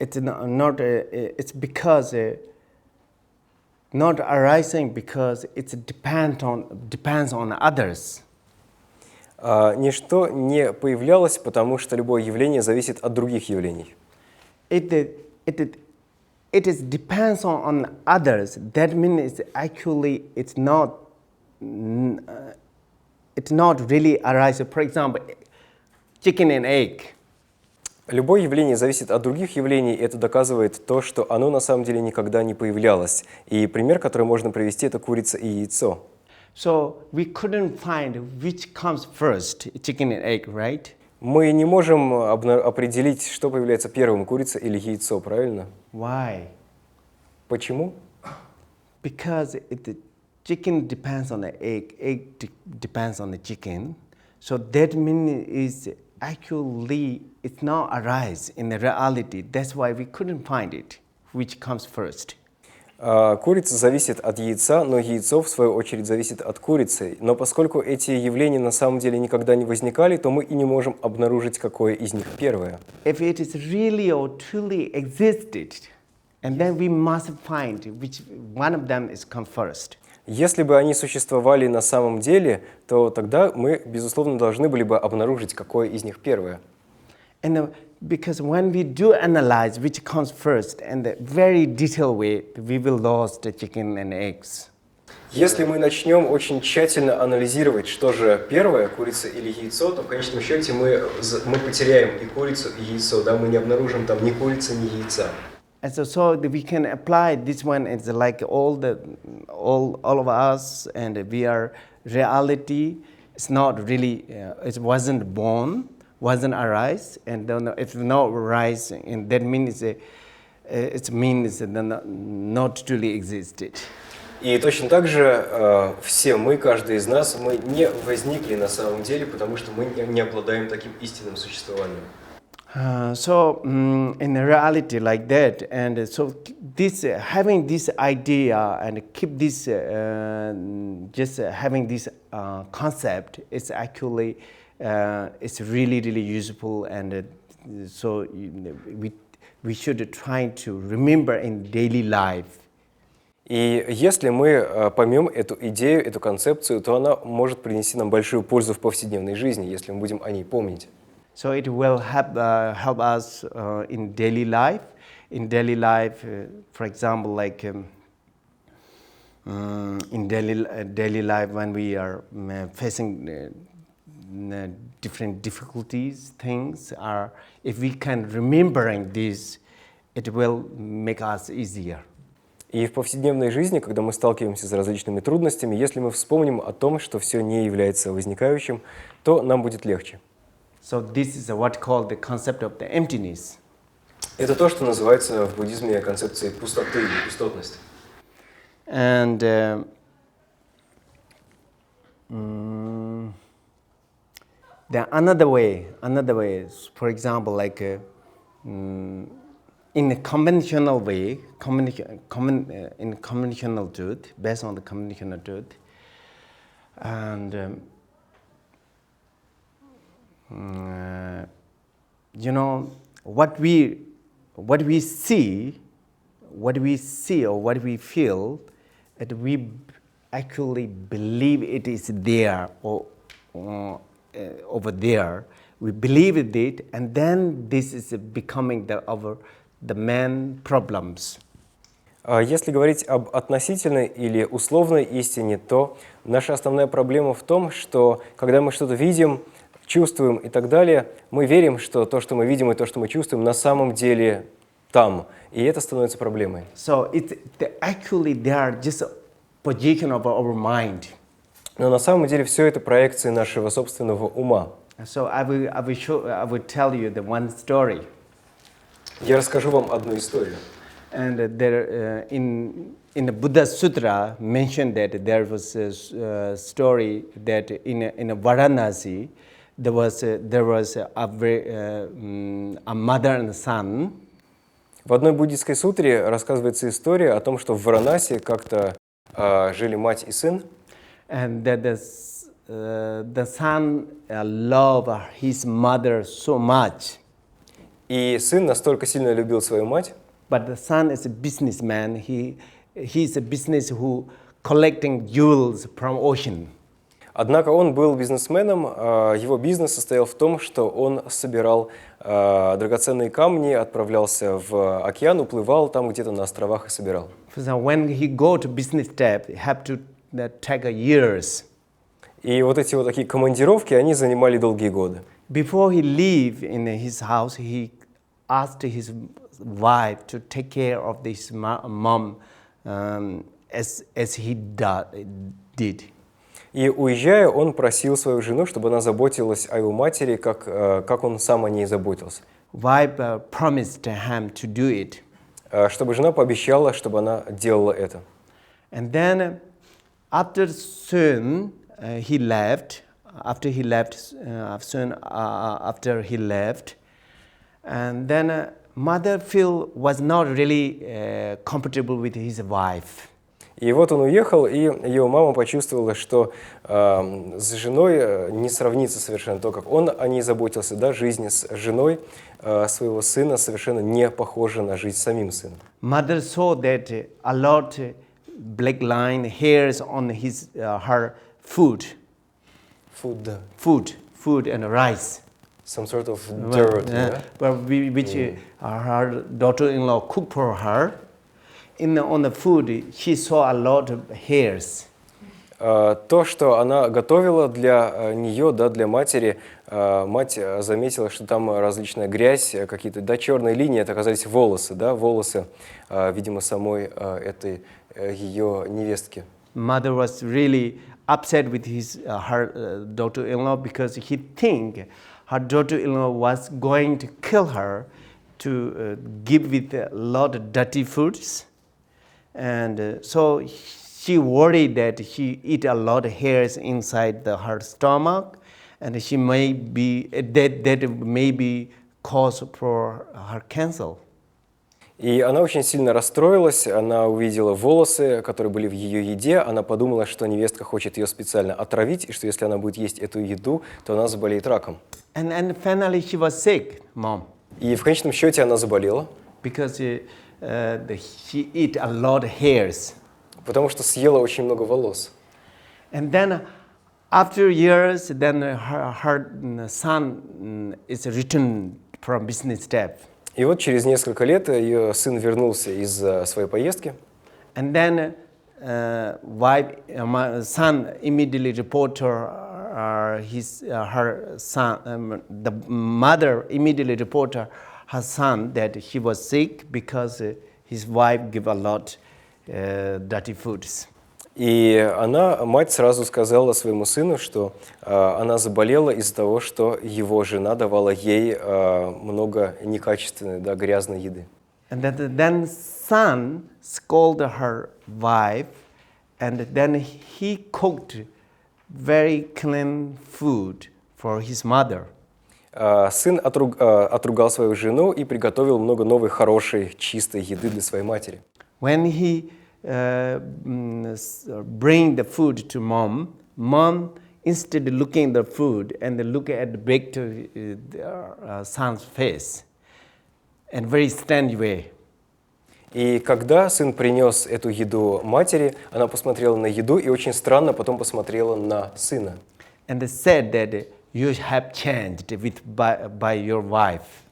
[SPEAKER 1] it's not it's because not arising because it depends on others.
[SPEAKER 2] Ничто не появлялось, потому что любое явление зависит от других явлений.
[SPEAKER 1] It depends on others. That means actually it's not really arising. For example, chicken and egg.
[SPEAKER 2] Любое явление зависит от других явлений, и это доказывает то, что оно на самом деле никогда не появлялось. И пример, который можно привести, это курица и яйцо.
[SPEAKER 1] So we couldn't find which comes first, chicken and egg, right?
[SPEAKER 2] Мы не можем определить, что появляется первым, курица или яйцо, правильно?
[SPEAKER 1] Why?
[SPEAKER 2] Почему?
[SPEAKER 1] Because the chicken depends on the egg depends on the chicken. So that means is actually it's not arise in the reality. That's why we couldn't find it, which comes first.
[SPEAKER 2] Курица зависит от яйца, но яйцо, в свою очередь, зависит от курицы. Но поскольку эти явления на самом деле никогда не возникали, то мы и не можем обнаружить, какое из них первое.
[SPEAKER 1] If it is really or truly existed, and then we must find which one of them is come first.
[SPEAKER 2] Если бы они существовали на самом деле, то тогда мы, безусловно, должны были бы обнаружить, какое из них первое.
[SPEAKER 1] And because when we do analyze which comes first, and the very detailed way, we will lose the chicken and eggs.
[SPEAKER 2] Если мы начнем очень тщательно анализировать, что же первое, курица или яйцо, то в конечном счете мы потеряем и курицу, и яйцо, да, мы не обнаружим там ни курицы, ни яйца.
[SPEAKER 1] And so we can apply this one as like all of us, and we are reality. It's not really. It wasn't born, wasn't arise, and it's not rising, and that means it means not truly existed.
[SPEAKER 2] И точно так же все мы, каждый из нас, мы не возникли на самом деле, потому что мы не обладаем таким истинным существованием.
[SPEAKER 1] In reality like that, and so this having this idea and keep this just having this concept is actually it's really useful, and so we should try to remember in daily life.
[SPEAKER 2] И если мы поймем эту идею, эту концепцию, то она может принести нам большую пользу в повседневной жизни, если мы будем о ней помнить.
[SPEAKER 1] So it will help us in daily life. In daily life, for example, like in daily life when we are facing different difficulties, things are. If we can remembering this, it will make us easier.
[SPEAKER 2] И в повседневной жизни, когда мы сталкиваемся с различными трудностями, если мы вспомним о том, что все не является возникающим, то нам будет легче.
[SPEAKER 1] So this is what called the concept of the emptiness.
[SPEAKER 2] Это то, что называется в буддизме концепцией пустоты или пустотности.
[SPEAKER 1] And the another way, for example, like in a conventional way, in conventional truth, based on the conventional truth, and you know what we see or what we feel, that we actually believe it is there or over there. We believe it, and then this is becoming the main problems.
[SPEAKER 2] Если говорить об относительной или условной истине, то наша основная проблема в том, что когда мы что-то видим, чувствуем и так далее, мы верим, что то, что мы видим и то, что мы чувствуем, на самом деле там, и это становится проблемой.
[SPEAKER 1] So actually they are just a projection of our mind.
[SPEAKER 2] Но на самом деле все это проекции нашего собственного ума.
[SPEAKER 1] So I will tell you the one story.
[SPEAKER 2] Я расскажу вам одну историю.
[SPEAKER 1] And there in the Buddha Sutra mentioned that there was a story that in a Varanasi there was a mother and son.
[SPEAKER 2] В одной буддийской сутре рассказывается история о том, что в Варанаси как-то жили мать и сын.
[SPEAKER 1] And that the son loved his mother so much.
[SPEAKER 2] И сын настолько сильно любил свою мать.
[SPEAKER 1] But the son is a businessman. He's a business who collecting jewels from ocean.
[SPEAKER 2] Однако он был бизнесменом. Его бизнес состоял в том, что он собирал драгоценные камни, отправлялся в океан, уплывал там где-то на островах и собирал.
[SPEAKER 1] So when he go to business trip, he have to take years.
[SPEAKER 2] И вот эти вот такие командировки, они занимали долгие годы.
[SPEAKER 1] Before he leave in his house, he asked his wife to take care of this mom as he did.
[SPEAKER 2] И уезжая, он просил свою жену, чтобы она заботилась о его матери, как он сам о ней заботился.
[SPEAKER 1] Wife promised him to do it.
[SPEAKER 2] Чтобы жена пообещала, чтобы она делала это.
[SPEAKER 1] And then after he left, and then mother Phil was not really comfortable with his wife.
[SPEAKER 2] И вот он уехал, и его мама почувствовала, что с женой не сравнится совершенно то, как он о ней заботился. Да, жизнь с женой своего сына совершенно не похожа на жизнь с самим сыном.
[SPEAKER 1] Mother saw that a lot black line hairs on her food. Food and rice.
[SPEAKER 2] Some sort of dirt.
[SPEAKER 1] Which her daughter-in-law cooked for her. On the food, she saw a lot of hairs.
[SPEAKER 2] То, что она готовила для нее, да, для матери, мать заметила, что там различная грязь, какие-то, да, черные линии, это оказались волосы, да, волосы, видимо, самой этой ее невестки.
[SPEAKER 1] Mother was really upset with her daughter-in-law because he think her daughter-in-law was going to kill her to give with a lot of dirty foods. And so she worried that she eat a lot of hairs inside her stomach, and she may be that may be cause for her cancer.
[SPEAKER 2] И она очень сильно расстроилась, она увидела волосы, которые были в ее еде, она подумала, что невестка хочет ее специально отравить, и что если она будет есть эту еду, то она заболеет раком.
[SPEAKER 1] And finally she was sick, mom.
[SPEAKER 2] И в конечном счете она заболела.
[SPEAKER 1] Because she eat a lot of hairs.
[SPEAKER 2] Потому что съела очень много волос.
[SPEAKER 1] And then after years, then her son is returned from business trip.
[SPEAKER 2] И вот через несколько лет ее сын вернулся из своей поездки.
[SPEAKER 1] And then my son immediately reported her son. The mother immediately reported her son that he was sick because his wife gave a lot dirty foods.
[SPEAKER 2] И мать сразу сказала своему сыну, что она заболела из-за того, что его жена давала ей много некачественной, грязной еды.
[SPEAKER 1] And then son scolded her wife, and then he cooked very clean food for his mother.
[SPEAKER 2] Сын отругал свою жену и приготовил много новой, хорошей, чистой еды для своей матери.
[SPEAKER 1] When he bring the food to mom instead of looking at the food and look at the baked son's face in very strange way.
[SPEAKER 2] И когда сын принес эту еду матери, она посмотрела на еду и очень странно потом посмотрела на сына.
[SPEAKER 1] And said that you have changed by your wife.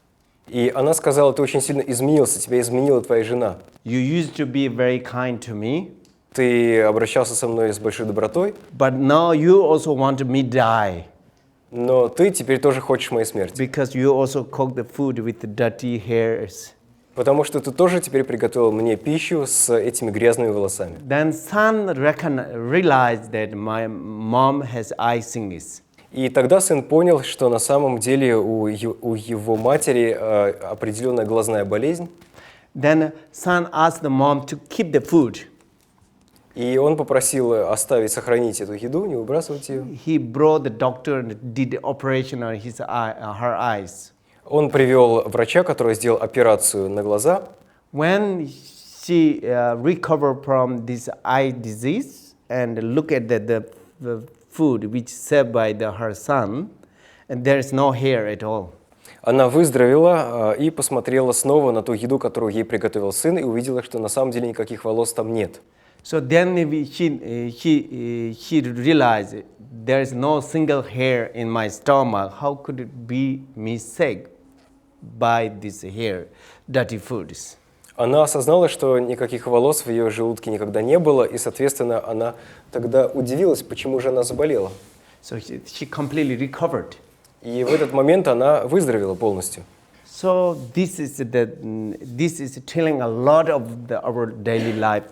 [SPEAKER 2] И она сказала, ты очень сильно изменился, тебя изменила твоя жена.
[SPEAKER 1] You used to be very kind to me.
[SPEAKER 2] Ты обращался со мной с большой добротой.
[SPEAKER 1] But now you also want me die.
[SPEAKER 2] Но ты теперь тоже хочешь моей смерти.
[SPEAKER 1] Because you also cook the food with the dirty hairs.
[SPEAKER 2] Потому что ты тоже теперь приготовил мне пищу с этими грязными волосами.
[SPEAKER 1] Then son realized that my mom has eye sickness.
[SPEAKER 2] И тогда сын понял, что на самом деле у его матери определенная глазная болезнь.
[SPEAKER 1] Then son asked the mom to keep the food.
[SPEAKER 2] И он попросил сохранить эту еду, не выбрасывать ее.
[SPEAKER 1] He brought the doctor and did the operation on her eyes.
[SPEAKER 2] Он привел врача, который сделал операцию на глаза.
[SPEAKER 1] When she recovered from this eye disease and look at the food which served by her son, and there is no hair at all.
[SPEAKER 2] Она выздоровела и посмотрела снова на ту еду, которую ей приготовил сын, и увидела, что на самом деле никаких волос там нет.
[SPEAKER 1] So then she realized there is no single hair in my stomach. How could it be me sick by this hair, dirty foods?
[SPEAKER 2] Она осознала, что никаких волос в ее желудке никогда не было, и, соответственно, она тогда удивилась, почему же она заболела.
[SPEAKER 1] So she completely recovered.
[SPEAKER 2] И в этот момент она выздоровела полностью.
[SPEAKER 1] So this is telling a lot of our daily life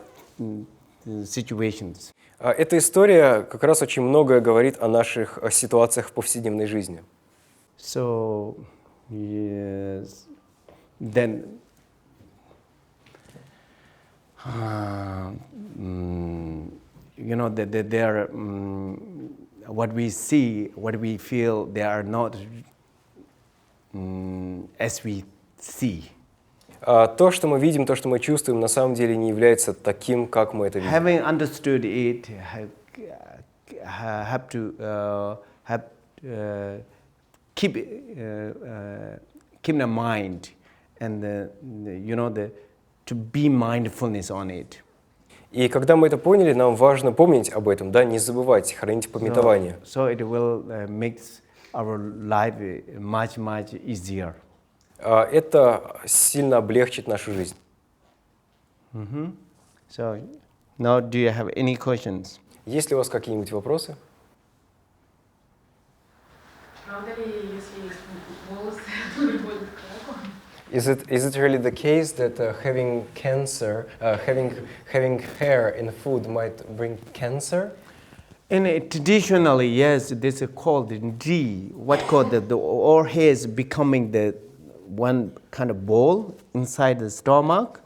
[SPEAKER 1] situations.
[SPEAKER 2] Эта история как раз очень многое говорит о наших ситуациях в повседневной жизни.
[SPEAKER 1] So yes, then you know that there what we see, what we feel, they are not as we see.
[SPEAKER 2] То, что мы видим, то, что мы чувствуем, на самом деле не является таким, как мы это видим.
[SPEAKER 1] Having understood it, have to keep the mind and to be mindfulness on it.
[SPEAKER 2] И когда мы это поняли, нам важно помнить об этом, да, не забывать, хранить памятование.
[SPEAKER 1] So it will make our life much easier.
[SPEAKER 2] Это сильно облегчит нашу жизнь.
[SPEAKER 1] So now, do you have any questions?
[SPEAKER 2] Есть ли у вас какие-нибудь вопросы?
[SPEAKER 5] Правда ли, если есть волосы, то не будет рака?
[SPEAKER 2] Is it really the case that having cancer, having hair in food might bring cancer?
[SPEAKER 1] Traditionally, yes, this is called D. What called the all hairs becoming the one kind of ball inside the stomach.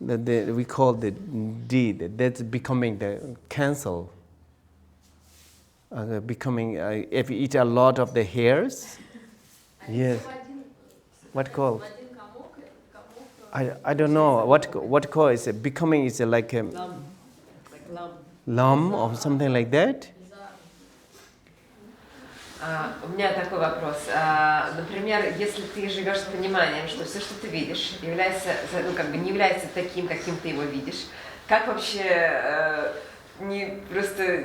[SPEAKER 1] we call the deed. That's becoming the cancel. Becoming if you eat a lot of the hairs. Yes. What called? I don't know what call is it? Becoming is like a lump or something like that.
[SPEAKER 3] У меня такой вопрос. Например, если ты живешь с пониманием, что все, что ты видишь, является, ну, как бы не является таким, каким ты его видишь, как вообще не просто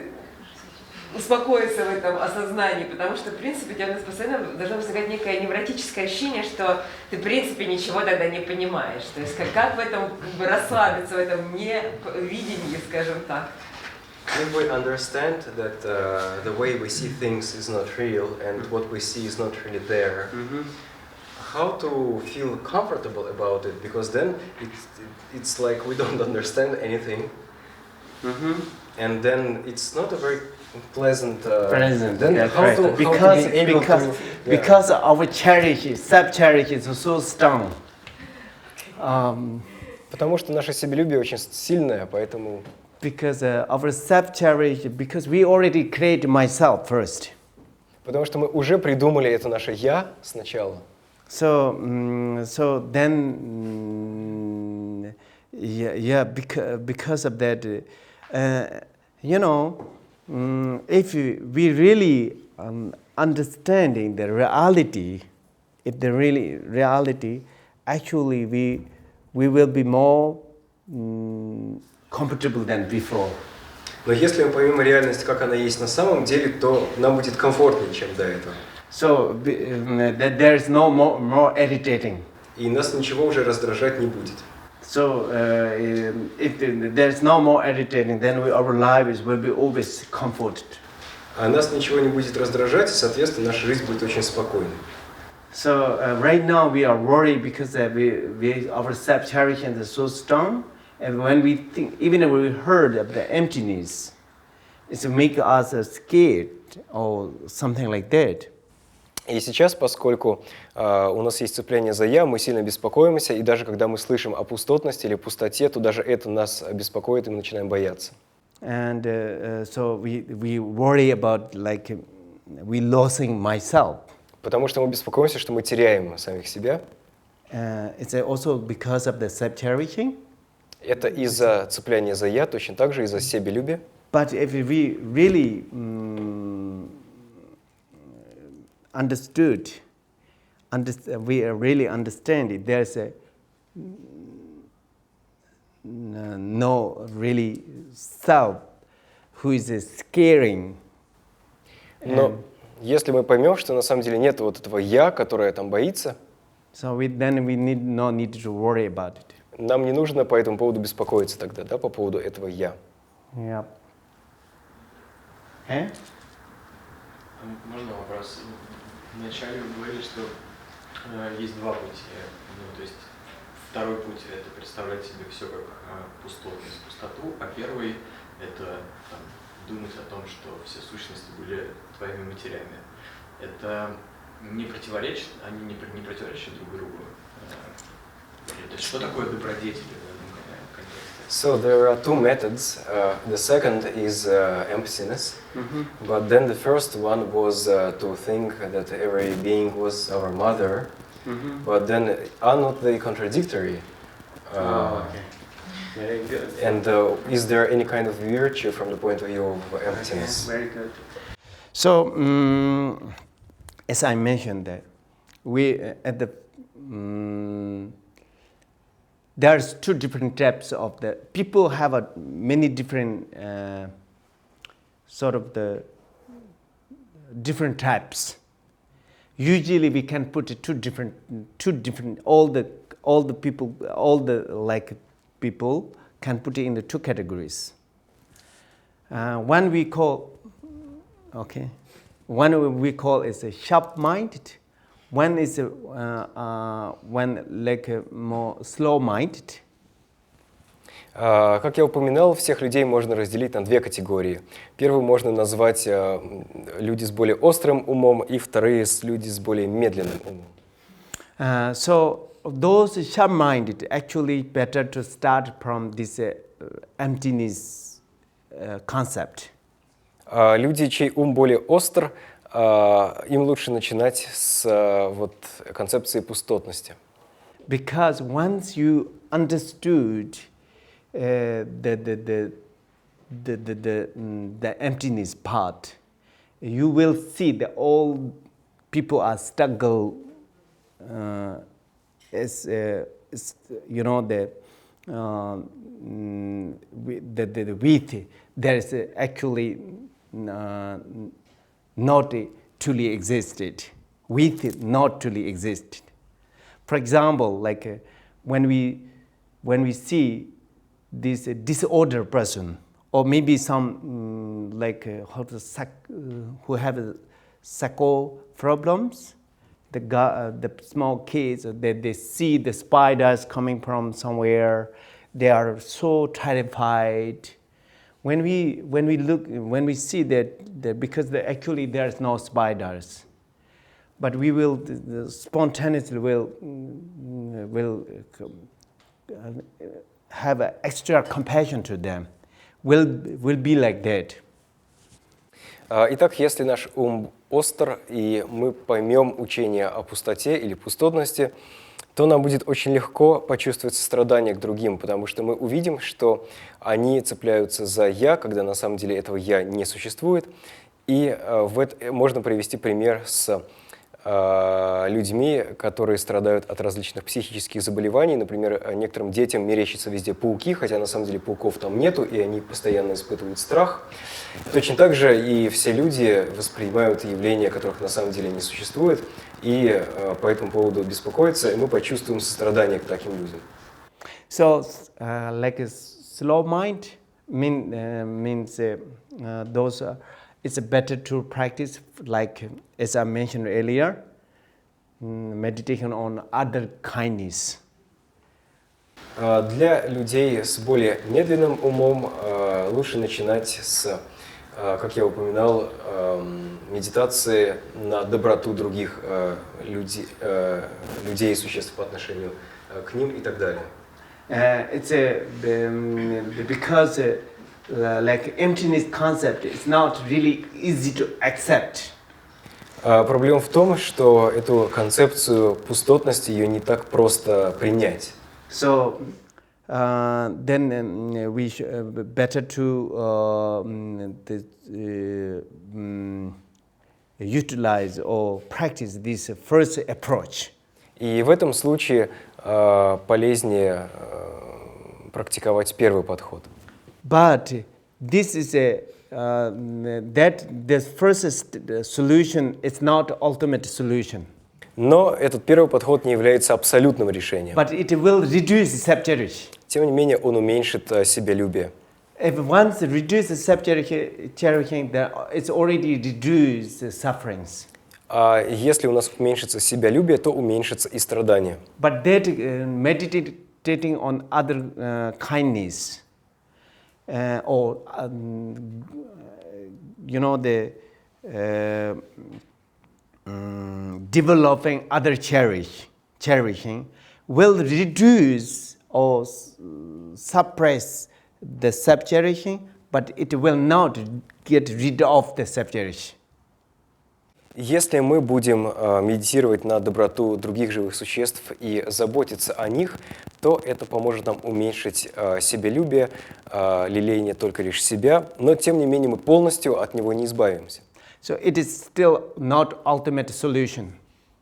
[SPEAKER 3] успокоиться в этом осознании, потому что, в принципе, у тебя постоянно должно возникать некое невротическое ощущение, что ты, в принципе, ничего тогда не понимаешь. То есть как в этом как бы расслабиться, в этом невидении, скажем так.
[SPEAKER 2] If we understand that the way we see things is not real and what we see is not really there, how to feel comfortable about it? Because then it's like we don't understand anything, and then it's not a very pleasant. Then
[SPEAKER 1] yeah,
[SPEAKER 2] how
[SPEAKER 1] right.
[SPEAKER 2] to
[SPEAKER 1] Because our self-cherish is so strong.
[SPEAKER 2] Потому что наше себелюбие очень сильное, поэтому.
[SPEAKER 1] Because our self-cherish, because we already created myself first.
[SPEAKER 2] Потому что мы уже придумали это наше я сначала.
[SPEAKER 1] So then, because of that, if we really understanding the reality, actually we will be more comfortable than before.
[SPEAKER 2] Но если мы поймем реальность, как она есть на самом деле, то нам будет комфортнее, чем до этого.
[SPEAKER 1] So there is no more irritating.
[SPEAKER 2] И нас ничего уже раздражать не будет.
[SPEAKER 1] So if there is no more irritating, then our lives will be always comforted.
[SPEAKER 2] А нас ничего не будет раздражать, и, соответственно, наша жизнь будет очень спокойной.
[SPEAKER 1] So right now we are worried because our self-cherish is so strong. And when we think, even if we heard of the emptiness, it's to make us scared or something like that.
[SPEAKER 2] И сейчас, поскольку у нас есть цепление за «я», мы сильно беспокоимся, и даже когда мы слышим о пустотности или пустоте, то даже это нас беспокоит, и мы начинаем бояться.
[SPEAKER 1] And so we worry about like we losing myself.
[SPEAKER 2] Потому что мы беспокоимся, что мы теряем самих себя.
[SPEAKER 1] It's also because of the self-cherishing.
[SPEAKER 2] Это из-за цепляния за «я», точно так же из-за себелюбия.
[SPEAKER 1] But if we really we really understand it, there's no really self who is scaring.
[SPEAKER 2] Но если мы поймем, что на самом деле нет вот этого «я», которое там боится,
[SPEAKER 1] so then we no need to worry about it.
[SPEAKER 2] Нам не нужно по этому поводу беспокоиться тогда, да, по поводу этого «я».
[SPEAKER 1] Yeah.
[SPEAKER 4] Можно вопрос? Вначале вы говорили, что есть два пути. Ну, то есть второй путь – это представлять себе все как пустотность, пустоту, а первый – это думать о том, что все сущности были твоими матерями. Это не противоречит, они не противоречат друг другу. То есть что такое добродетель в этом контексте?
[SPEAKER 2] So there are two methods. The second is emptiness, but then the first one was to think that every being was our mother, but then are not they contradictory?
[SPEAKER 1] Okay. Very good.
[SPEAKER 2] And is there any kind of virtue from the point of view of emptiness?
[SPEAKER 1] Okay, very good. So, as I mentioned that we at the there's two different types of the people have many different sort of the different types. Usually we can put two different all the people people can put it in the two categories. One we call is a sharp-minded. One is one like a more slow-minded.
[SPEAKER 2] Как я упоминал, всех людей можно разделить на две категории. Первую можно назвать люди с более острым умом, и вторые люди с более медленным умом.
[SPEAKER 1] So those sharp-minded, actually better to start from this emptiness concept.
[SPEAKER 2] Люди, чей ум более остр, им лучше начинать с вот концепции пустотности.
[SPEAKER 1] Because once you understood the emptiness part, you will see that all people are struggle as you know the with there is actually not truly existed, with it not truly existed. For example, like when we see this disordered person, or maybe some who have psycho problems, the small kids, they see the spiders coming from somewhere, they are so terrified. When we see that because actually there is no spiders, but we will spontaneously will have an extra compassion to them. Will be like that.
[SPEAKER 2] Итак, если наш ум остр, и мы поймем учение о пустоте или пустотности, то нам будет очень легко почувствовать сострадание к другим, потому что мы увидим, что они цепляются за «я», когда на самом деле этого «я» не существует. И можно привести пример с людьми, которые страдают от различных психических заболеваний. Например, некоторым детям мерещатся везде пауки, хотя на самом деле пауков там нету, и они постоянно испытывают страх. Точно так же и все люди воспринимают явления, которых на самом деле не существует, и по этому поводу беспокоятся, и мы почувствуем сострадание к таким людям.
[SPEAKER 1] So, like a slow mind means those. It's better to practice, like as I mentioned earlier, meditation on other kindness.
[SPEAKER 2] Для людей с более медленным умом лучше начинать с, как я упоминал, медитации на доброту других людей и существ по отношению к ним и так далее.
[SPEAKER 1] It's because like emptiness concept is not really easy to accept.
[SPEAKER 2] Проблема в том, что эту концепцию пустотности ее не так просто принять.
[SPEAKER 1] So then we better to utilize or practice this first approach.
[SPEAKER 2] И в этом случае полезнее практиковать первый подход.
[SPEAKER 1] But this is this first solution is not ultimate solution.
[SPEAKER 2] Но этот первый подход не является абсолютным решением.
[SPEAKER 1] But it will reduce self-cherishing.
[SPEAKER 2] Тем не менее, он уменьшит себялюбие.
[SPEAKER 1] If once reduce self-cherishing, then it's already reduced sufferings.
[SPEAKER 2] А если у нас уменьшится себялюбие, то уменьшится и страдание.
[SPEAKER 1] But that meditating on other kindness. Or you know developing other cherishing will reduce or suppress the self-cherishing, but it will not get rid of the self-cherishing.
[SPEAKER 2] Если мы будем медитировать на доброту других живых существ и заботиться о них, то это поможет нам уменьшить себялюбие, лелеяние только лишь себя, но тем не менее мы полностью от него не избавимся.
[SPEAKER 1] So it is still not ultimate solution.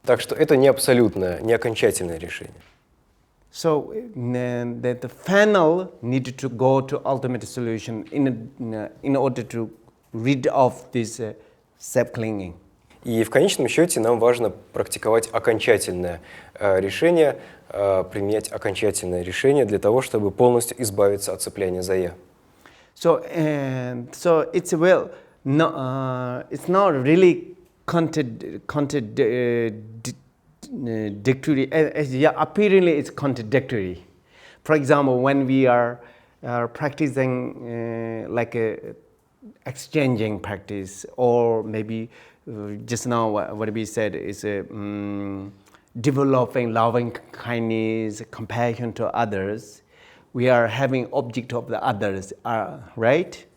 [SPEAKER 2] Так что это не абсолютное, не окончательное решение.
[SPEAKER 1] So the final need to go to ultimate solution in order to rid of this self-clinging.
[SPEAKER 2] И в конечном счете нам важно практиковать окончательное решение, применять окончательное решение для того, чтобы полностью избавиться от цепляния за «я».
[SPEAKER 1] So it's it's not really contradictory. Apparently, it's contradictory. For example, when we are practicing like exchanging practice, or maybe just now what we said is developing loving kindness, compassion to others, we are having object of the others, right?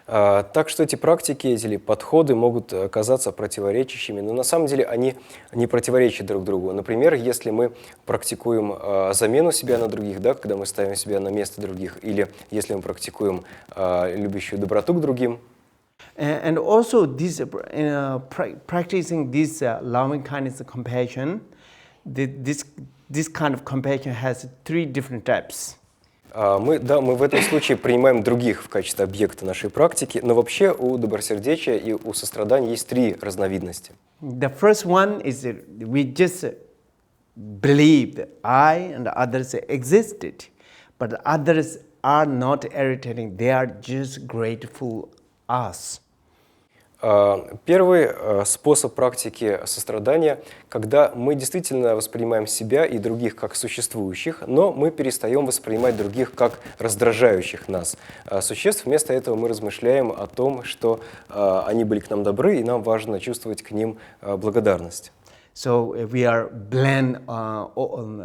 [SPEAKER 2] Так что эти практики, эти подходы могут казаться противоречащими, но на самом деле они не противоречат друг другу. Например, если мы практикуем замену себя на других, да, когда мы ставим себя на место других, или если мы практикуем любящую доброту к другим.
[SPEAKER 1] And also this, practicing this loving kindness and compassion, this kind of compassion has 3 different types.
[SPEAKER 2] Мы в этом случае принимаем других в качестве объекта нашей практики, но вообще у добросердечия и у сострадания есть 3 разновидности.
[SPEAKER 1] The first one is we just believe that I and others existed, but others are not irritating, they are just grateful us.
[SPEAKER 2] Первый способ практики сострадания, когда мы действительно воспринимаем себя и других как существующих, но мы перестаем воспринимать других как раздражающих нас существ. Вместо этого мы размышляем о том, что они были к нам добры, и нам важно чувствовать к ним благодарность.
[SPEAKER 1] So we are bland,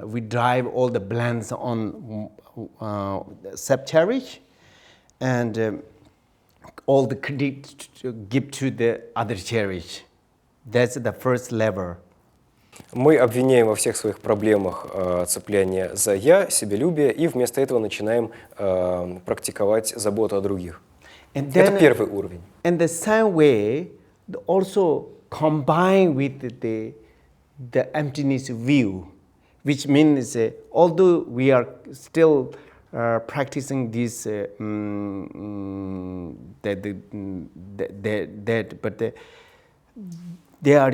[SPEAKER 1] we drive all the blands on self-cherish, and all the credit to give to the other cherish. That's the first level.
[SPEAKER 2] Мы обвиняем во всех своих проблемах цепляние за «я», себялюбие, и вместо этого начинаем практиковать заботу о других. Это первый уровень.
[SPEAKER 1] In the same way, also combine with the emptiness view, which means although we are still practicing this, but they are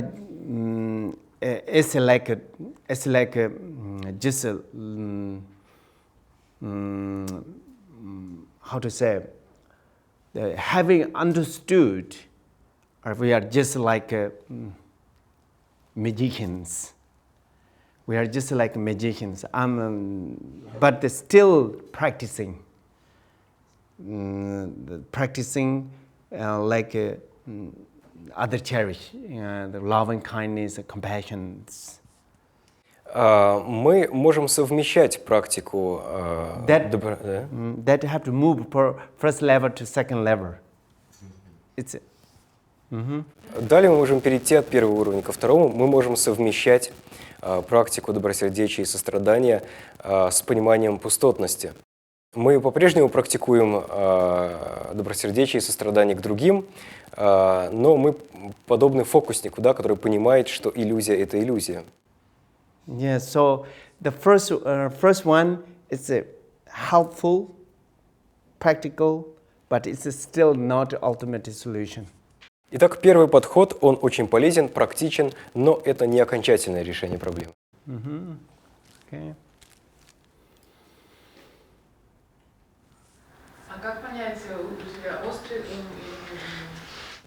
[SPEAKER 1] it's like just how to say, having understood, or we are just like magicians. We are just like magicians, but still practicing. Like other cherish, the loving kindness, compassion.
[SPEAKER 2] Мы можем совмещать практику
[SPEAKER 1] that have to move from first level to second level.
[SPEAKER 2] Далее мы можем перейти от первого уровня ко второму. Мы можем совмещать практику добросердечия и сострадания с пониманием пустотности. Мы по-прежнему практикуем добросердечие и сострадание к другим, но мы подобны фокуснику, да, который понимает, что иллюзия – это иллюзия.
[SPEAKER 1] Yeah, so the first one is helpful, practical, but it's still not the ultimate solution.
[SPEAKER 2] Итак, первый подход, он очень полезен, практичен, но это не окончательное решение проблемы.
[SPEAKER 1] Okay.
[SPEAKER 5] А как понять, у тебя острый ум или...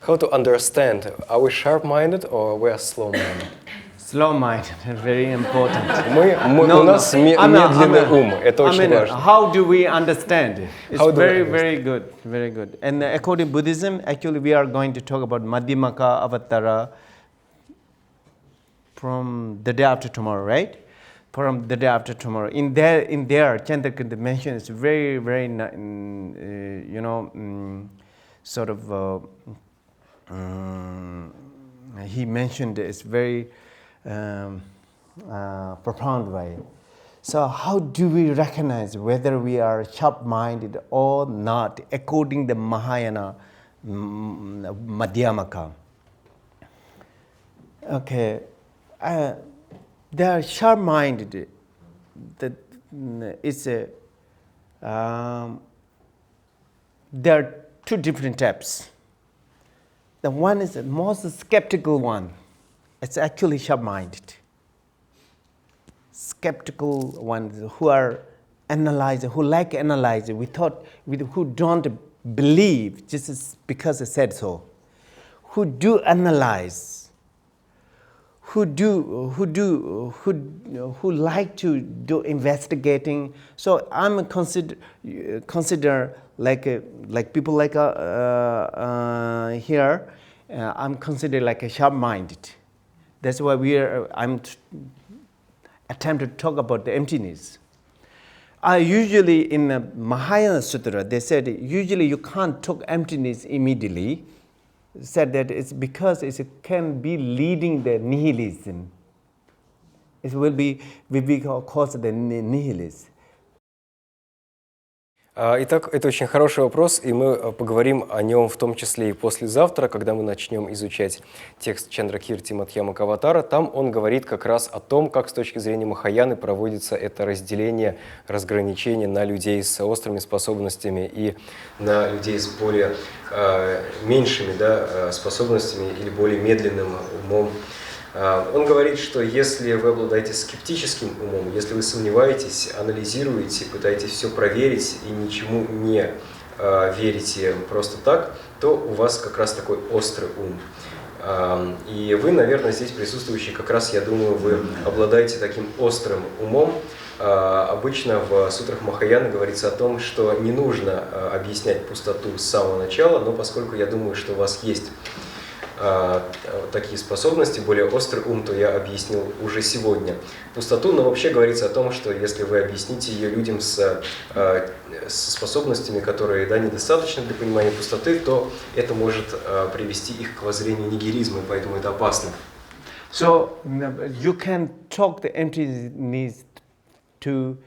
[SPEAKER 2] How to understand, are we sharp-minded or we are slow-minded?
[SPEAKER 1] Slow-minded, very important.
[SPEAKER 2] У нас медленный ум, это очень важно.
[SPEAKER 1] How do we understand? It's very good, very good. And according to Buddhism, actually we are going to talk about Madhyamaka Avatara from the day after tomorrow, right? From the day after tomorrow. In there, Chandrakanta mentions very, sort of. He mentioned it's very profound way. So how do we recognize whether we are sharp-minded or not according to Mahayana Madhyamaka? Okay, they are sharp-minded. There are 2 different types. The one is the most skeptical one. It's actually sharp-minded. Skeptical ones who are analyzing, who like analyzing, who don't believe just because it said so, who do analyze, who like to do investigating. So I'm consider like people like here. I'm considered like a sharp-minded. That's why I'm attempting to talk about the emptiness. Usually in the Mahayana Sutra, they said usually you can't talk emptiness immediately. Said that it's because it can be leading the nihilism. It will be cause the nihilism.
[SPEAKER 2] Итак, это очень хороший вопрос, и мы поговорим о нем в том числе и послезавтра, когда мы начнем изучать текст Чандракирти Мадхьямакаватара. Там он говорит как раз о том, как с точки зрения Махаяны проводится это разделение, разграничение на людей с острыми способностями и на людей с более меньшими способностями или более медленным умом. Он говорит, что если вы обладаете скептическим умом, если вы сомневаетесь, анализируете, пытаетесь все проверить и ничему не верите просто так, то у вас как раз такой острый ум. И вы, наверное, здесь присутствующие, как раз, я думаю, вы обладаете таким острым умом. Обычно в сутрах Махаяны говорится о том, что не нужно объяснять пустоту с самого начала, но поскольку я думаю, что у вас есть такие способности, более острый ум, то я объяснил уже сегодня пустоту, но вообще говорится о том, что если вы объясните ее людям с способностями, которые недостаточны для понимания пустоты, то это может привести их к воззрению нигилизма, и поэтому это опасно.
[SPEAKER 1] So you can talk the emptiness to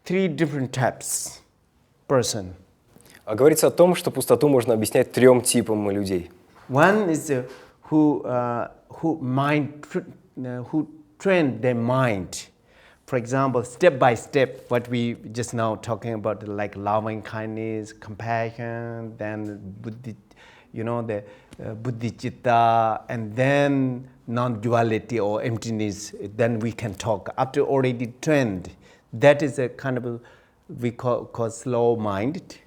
[SPEAKER 1] three different types person.
[SPEAKER 2] Говорится о том, что пустоту можно объяснять трем типам людей.
[SPEAKER 1] One is who train their mind. For example, step by step, what we just now talking about, like loving kindness, compassion, then buddhi, the buddhicitta, and then non-duality or emptiness. Then we can talk. After already trained, that is a kind of we call slow-minded.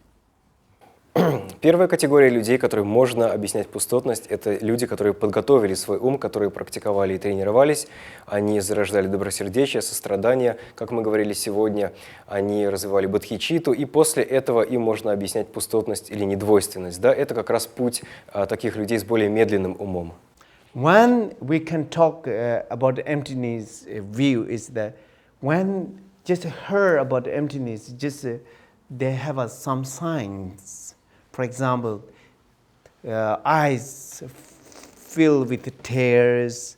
[SPEAKER 2] Первая категория людей, которым можно объяснять пустотность, это люди, которые подготовили свой ум, которые практиковали и тренировались, они зарождали добросердечие, сострадание, как мы говорили сегодня, они развивали бодхичитту, и после этого им можно объяснять пустотность или недвойственность. Это как раз путь таких людей с более медленным умом.
[SPEAKER 1] When we can talk about emptiness view is that when just heard about emptiness, just they have some signs. For example, eyes filled with tears,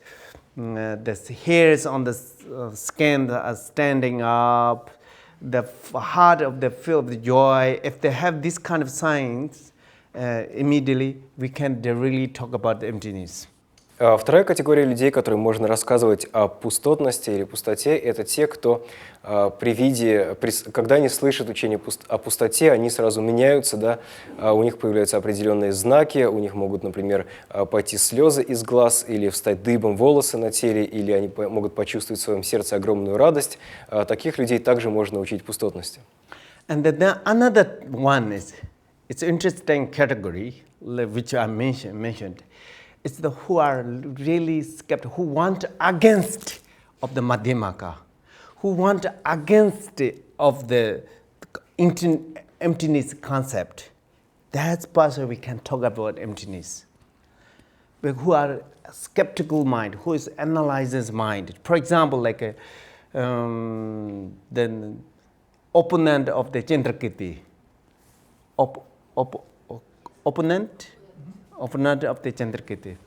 [SPEAKER 1] the hairs on the skin are standing up, the heart of the filled with joy. If they have this kind of signs, immediately we can really talk about the emptiness.
[SPEAKER 2] Вторая категория людей, которым можно рассказывать о пустотности или пустоте, это те, кто когда они слышат учение о пустоте, они сразу меняются, у них появляются определенные знаки, у них могут, например, пойти слезы из глаз или встать дыбом волосы на теле, или они могут почувствовать в своем сердце огромную радость. Таких людей также можно учить пустотности.
[SPEAKER 1] And then another one is, it's an interesting category, which I mentioned. It's the who are really skeptical, who want against of the Madhyamaka, who want against of the emptiness concept. That's person we can talk about emptiness. But who are skeptical mind, who is analyzes mind. For example, like the opponent of the Chandrakirti, opponent of the Chandrakirti.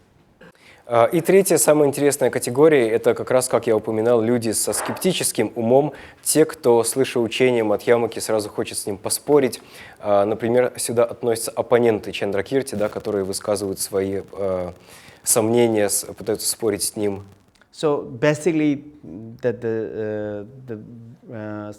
[SPEAKER 2] И третья, самая интересная категория, это как раз, как я упоминал, люди со скептическим умом, те, кто, слыша учение Мадхьямаки, сразу хочет с ним поспорить. Например, сюда относятся оппоненты Чандракирти, которые высказывают свои сомнения, пытаются спорить с ним.
[SPEAKER 1] So basically, the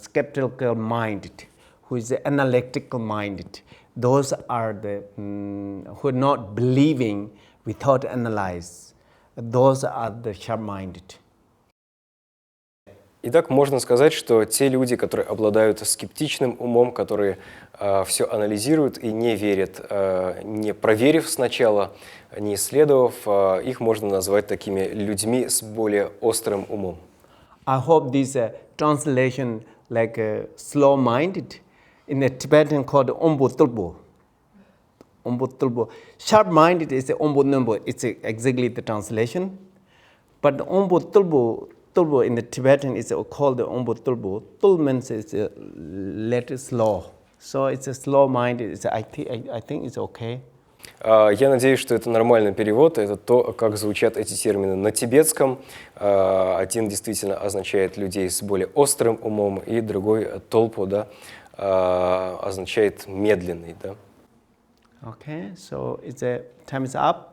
[SPEAKER 1] skeptical minded, who is analytical minded, those are the who are not believing without analyze. Those are the sharp-minded.
[SPEAKER 2] Итак, можно сказать, что те люди, которые обладают скептичным умом, которые все анализируют и не верят, не проверив сначала, не исследовав, их можно назвать такими людьми с более острым умом.
[SPEAKER 1] I hope this translation like slow-minded in the Tibetan called Ombutulbo. Sharp-minded is Ombutulbo. It's exactly the translation. But ombo tulbo in the Tibetan is called the ombo tulbo. Tul means it's a letter slow. So it's a slow mind. I think it's okay.
[SPEAKER 2] Я надеюсь, что это нормальный перевод. Это то, как звучат эти термины на тибетском. Один действительно означает людей с более острым умом, и другой толпу, да, означает медленный, да.
[SPEAKER 1] Okay, so time is up.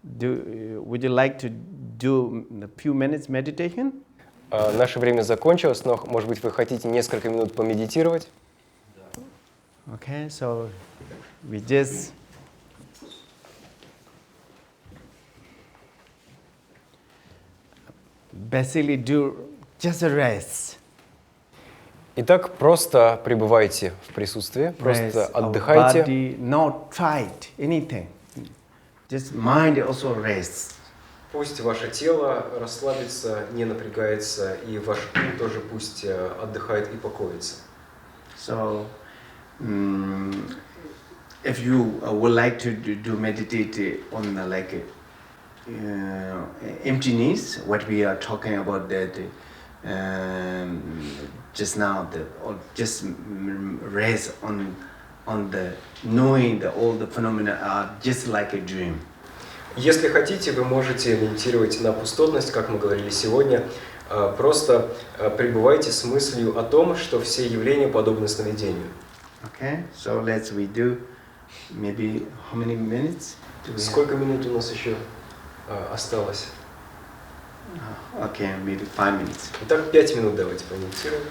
[SPEAKER 1] Would you like to do a few minutes meditation?
[SPEAKER 2] Наше время закончилось, но, может быть, вы хотите несколько минут помедитировать?
[SPEAKER 1] Okay, so we just basically do just a rest.
[SPEAKER 2] Итак, просто пребывайте в присутствии, просто отдыхайте.
[SPEAKER 1] Body, not try anything. Just mind also rests.
[SPEAKER 2] Пусть ваше тело расслабится, не напрягается, и ваш ум тоже пусть отдыхает и покоится.
[SPEAKER 1] So, if you would like to do meditate on emptiness, what we are talking about that just now, or just rest on the knowing that all the phenomena are just like a dream.
[SPEAKER 2] Если хотите, вы можете медитировать на пустотность, как мы говорили сегодня. Просто пребывайте с мыслью о том, что все явления подобны сновидению.
[SPEAKER 1] Okay, so we do maybe how many minutes?
[SPEAKER 2] Сколько минут у нас еще осталось?
[SPEAKER 1] Okay, maybe 5 minutes.
[SPEAKER 2] Итак, 5 минут давайте помедитируем.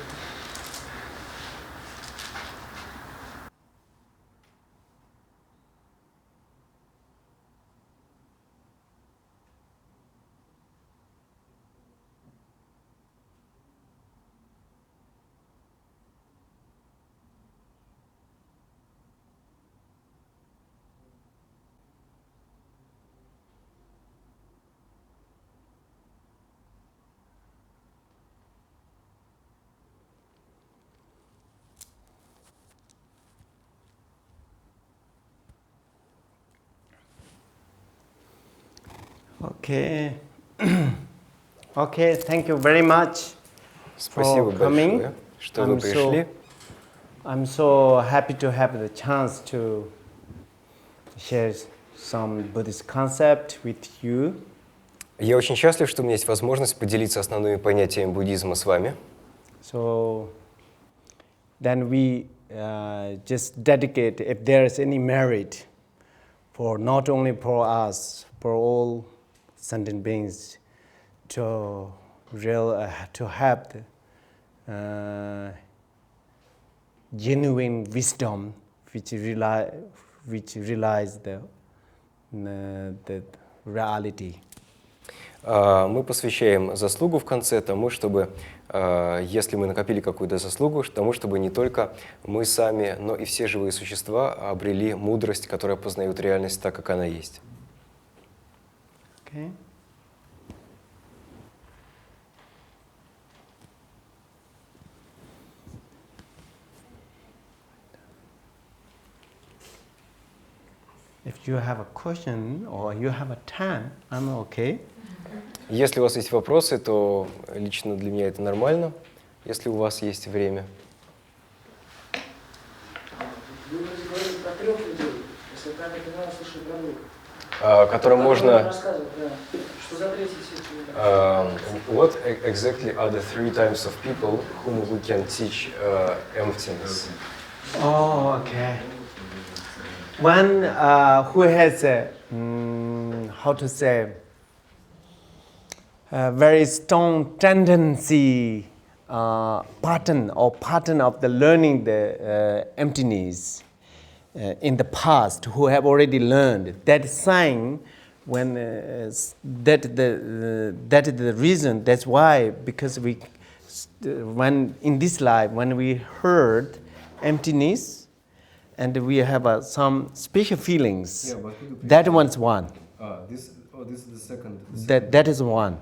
[SPEAKER 1] Okay. Okay, thank you very much.
[SPEAKER 2] Спасибо большое, что вы пришли.
[SPEAKER 1] I'm so happy to have the chance to share some Buddhist concept with you.
[SPEAKER 2] Я очень счастлив, что у меня есть возможность поделиться основными понятиями буддизма с вами.
[SPEAKER 1] So then we just dedicate, if there is any merit for not only for us, for all sentient beings, to have the genuine wisdom which realize the reality.
[SPEAKER 2] Мы посвящаем заслугу в конце тому, чтобы, если мы накопили какую-то заслугу, тому, чтобы не только мы сами, но и все живые существа обрели мудрость, которая познает реальность так, как она есть.
[SPEAKER 1] Okay. If you have a question or you have a time, I'm okay.
[SPEAKER 2] Если у вас есть вопросы, то лично для меня это нормально, если у вас есть время.
[SPEAKER 7] Вы вроде говорили про 3 людей, если правильно понимаю, слушаю про 2.
[SPEAKER 2] Которым можно...
[SPEAKER 7] Рассказывать, да. Что за 3 тип?
[SPEAKER 2] What exactly are the 3 types of people whom we can teach emptiness?
[SPEAKER 1] Oh, okay. One who has how to say, a very strong tendency, pattern of the learning the emptiness in the past, who have already learned that sign. When that is the reason. That's why, because when in this life, when we heard emptiness, and we have some special feelings. Yeah, that one's one.
[SPEAKER 2] This is the second.
[SPEAKER 1] That is one.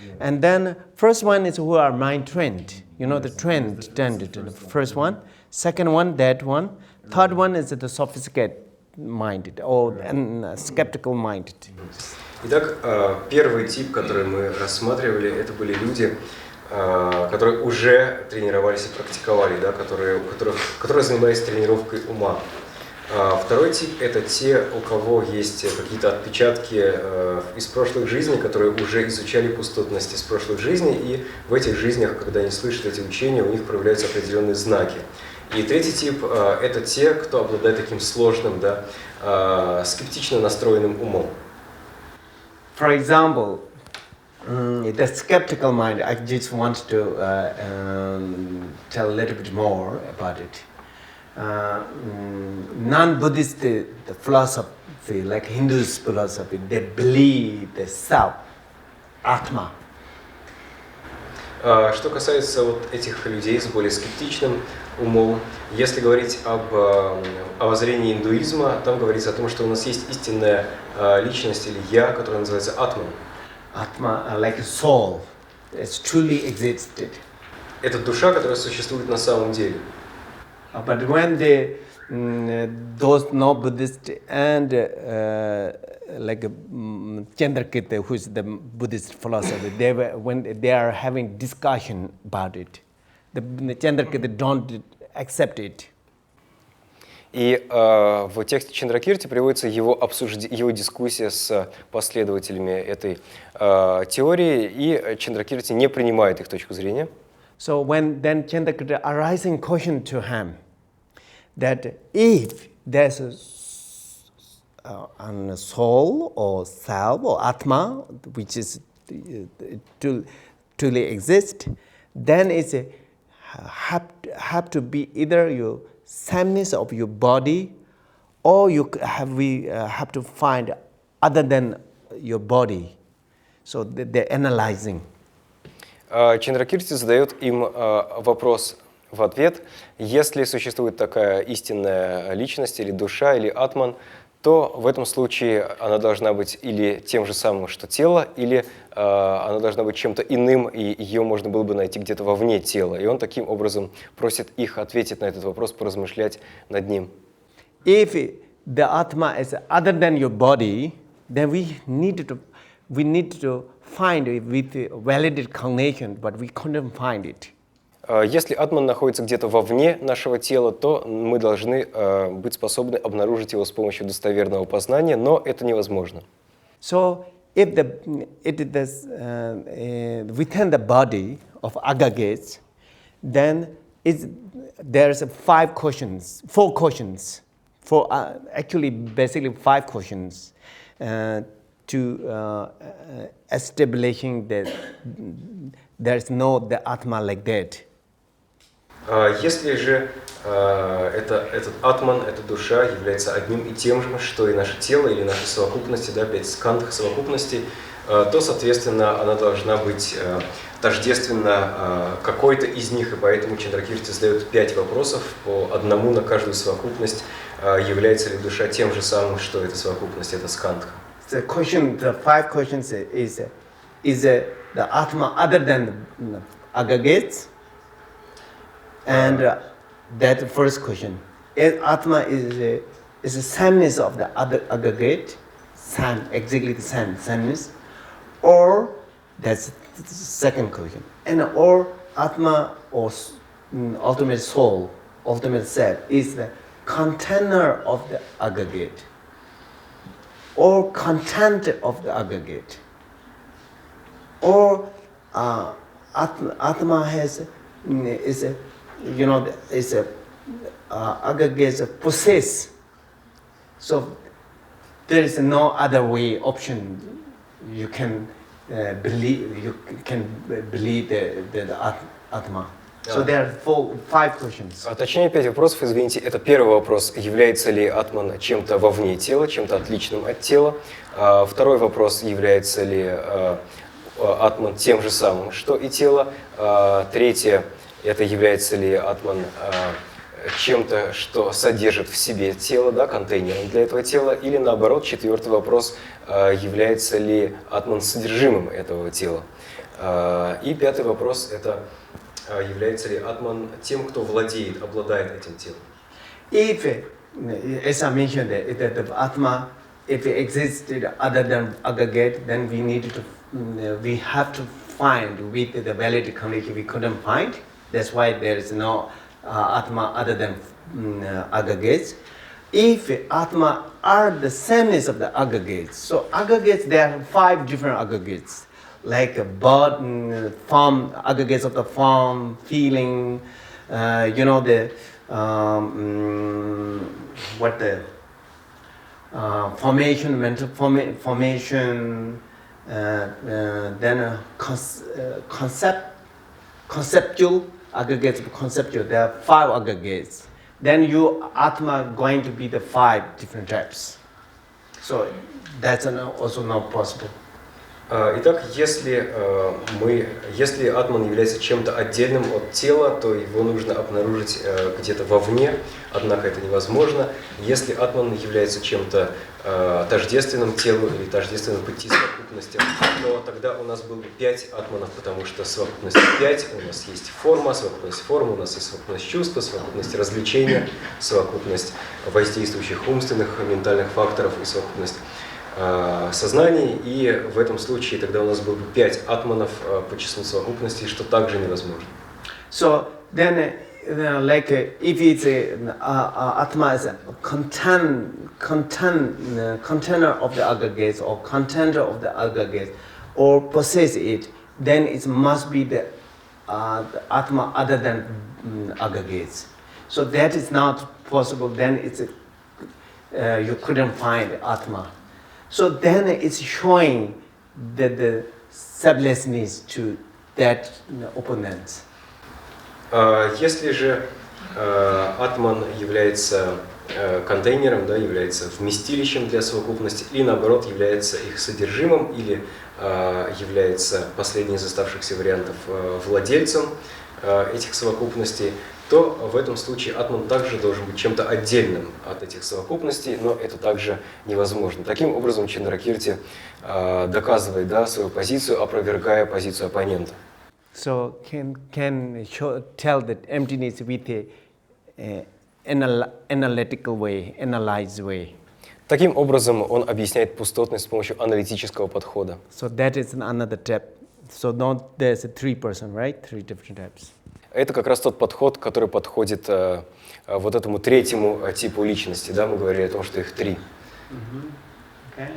[SPEAKER 1] Yeah. And then first one is who are mind trained. You know, yes, the trend. The first one. Second one, that one. Third one is the sophisticated minded or skeptical minded.
[SPEAKER 2] Итак, первый тип, который мы рассматривали, это были люди, которые уже тренировались и практиковали, да, которые занимались тренировкой ума. Второй тип – это те, у кого есть какие-то отпечатки из прошлых жизней, которые уже изучали пустотность из прошлых жизней, и в этих жизнях, когда они слышат эти учения, у них проявляются определенные знаки. И третий тип – это те, кто обладает таким сложным, да, скептично настроенным умом.
[SPEAKER 1] For example, the skeptical mind, I just want to tell a little bit more about it. Non-Buddhist philosophy, like Hindu's philosophy, they believe the self, Atma.
[SPEAKER 2] Что касается вот этих людей с более скептичным умом, если говорить о воззрении индуизма, там говорится о том, что у нас есть истинная личность или я, которая называется Атман.
[SPEAKER 1] Atma, like a soul, it's truly existed.
[SPEAKER 2] Это душа, которая существует на самом деле.
[SPEAKER 1] But when those non-Buddhist and like Chandrakirti, who is the Buddhist philosopher, when they are having discussion about it, the Chandrakirti don't accept it.
[SPEAKER 2] И в тексте Чандракирти приводится его дискуссия с последователями этой теории, и Чандракирти не принимает их точку зрения.
[SPEAKER 1] So when then Chandrakirti arising question to him, that if there's a soul or self or Atma, which is truly exist, then it's have to be either your sameness of your body, or we have to find other than your body. So they're analyzing.
[SPEAKER 2] Чандракирти задает им вопрос в ответ: если существует такая истинная личность или душа, или атман, то в этом случае она должна быть или тем же самым, что тело, или она должна быть чем-то иным, и ее можно было бы найти где-то вовне тела. И он таким образом просит их ответить на этот вопрос, поразмышлять над ним.
[SPEAKER 1] If the Atma is other than your body, then we need to find it with validated cognition, but we couldn't find it.
[SPEAKER 2] Если атман находится где-то вовне нашего тела, то мы должны быть способны обнаружить его с помощью достоверного познания, но это невозможно.
[SPEAKER 1] So, if within the body of aggregates, then there's four questions, actually basically 5 questions to establishing that there's no the Atma like that.
[SPEAKER 2] Если же этот атман, эта душа является одним и тем же, что и наше тело или наши совокупности, да, 5 скандх совокупностей, то, соответственно, она должна быть тождественна какой-то из них, и поэтому Чандракирти задает 5 вопросов, по одному на каждую совокупность, является ли душа тем же самым, что эта совокупность, это скандха.
[SPEAKER 1] The 5 questions is the Atma other than the aggregates? And that first question, Atma is a sameness of the other aggregate, exactly the sameness, or that's the second question, and or Atma or ultimate soul, ultimate self is the container of the aggregate, or content of the aggregate, or Atma is a aggregates possess. So there is no other way option. You can believe the Atma. So there are 5 questions.
[SPEAKER 2] Точнее, 5 вопросов, извините. Это первый вопрос: является ли атман чем-то вовне тела, чем-то отличным от тела? Второй вопрос: является ли атман тем же самым, что и тело? Третье: это является ли атман чем-то, что содержит в себе тело, да, контейнером для этого тела, или наоборот, четвертый вопрос: является ли атман содержимым этого тела? И пятый вопрос: это является ли атман тем, кто обладает этим телом?
[SPEAKER 1] If as I mentioned, that the Atma, if it existed other than aggregate, then we have to find with the valid condition we couldn't find. That's why there is no Atma other than aggregates. If Atma are the sameness of the aggregates, so aggregates, there are 5 different aggregates, like bird, form, aggregates of the form, feeling, the formation, mental formation, then conceptual aggregates of conceptual. There are 5 aggregates. Then your Atma going to be the 5 different types. So that's also not possible.
[SPEAKER 2] Итак, если атман является чем-то отдельным от тела, то его нужно обнаружить где-то вовне, однако это невозможно. Если атман является чем-то тождественным телу или тождественным пути совокупности, то тогда у нас было бы 5 атманов, потому что совокупность 5, у нас есть форма, совокупность формы, у нас есть совокупность чувства, совокупность развлечения, совокупность воздействующих умственных, ментальных факторов и совокупность сознаний, и в этом случае тогда у нас было бы 5 атманов по числу совокупностей, что также невозможно.
[SPEAKER 1] So then, like if it's Atma is a container of the aggregates or contender of the aggregates or possess it, then it must be the Atma other than aggregates. So that is not possible. Then it's you couldn't find Atma. So then it's showing the selflessness to that opponent.
[SPEAKER 2] Если же атман является контейнером, да, является вместилищем для совокупности, или наоборот является их содержимым, или является последний из оставшихся вариантов владельцем этих совокупностей, то в этом случае атман также должен быть чем-то отдельным от этих совокупностей, но это также невозможно. Таким образом, Чандrakirti доказывает, да, свою позицию, опровергая позицию оппонента.
[SPEAKER 1] So can tell that emptiness with a analytical way, analyzed way.
[SPEAKER 2] Таким образом, он объясняет пустотность с помощью аналитического подхода.
[SPEAKER 1] So that is another type. So there's 3 person, right? 3 different types.
[SPEAKER 2] Это как раз тот подход, который подходит вот этому третьему типу личности. Да? Мы говорили о том, что их 3.
[SPEAKER 1] Okay.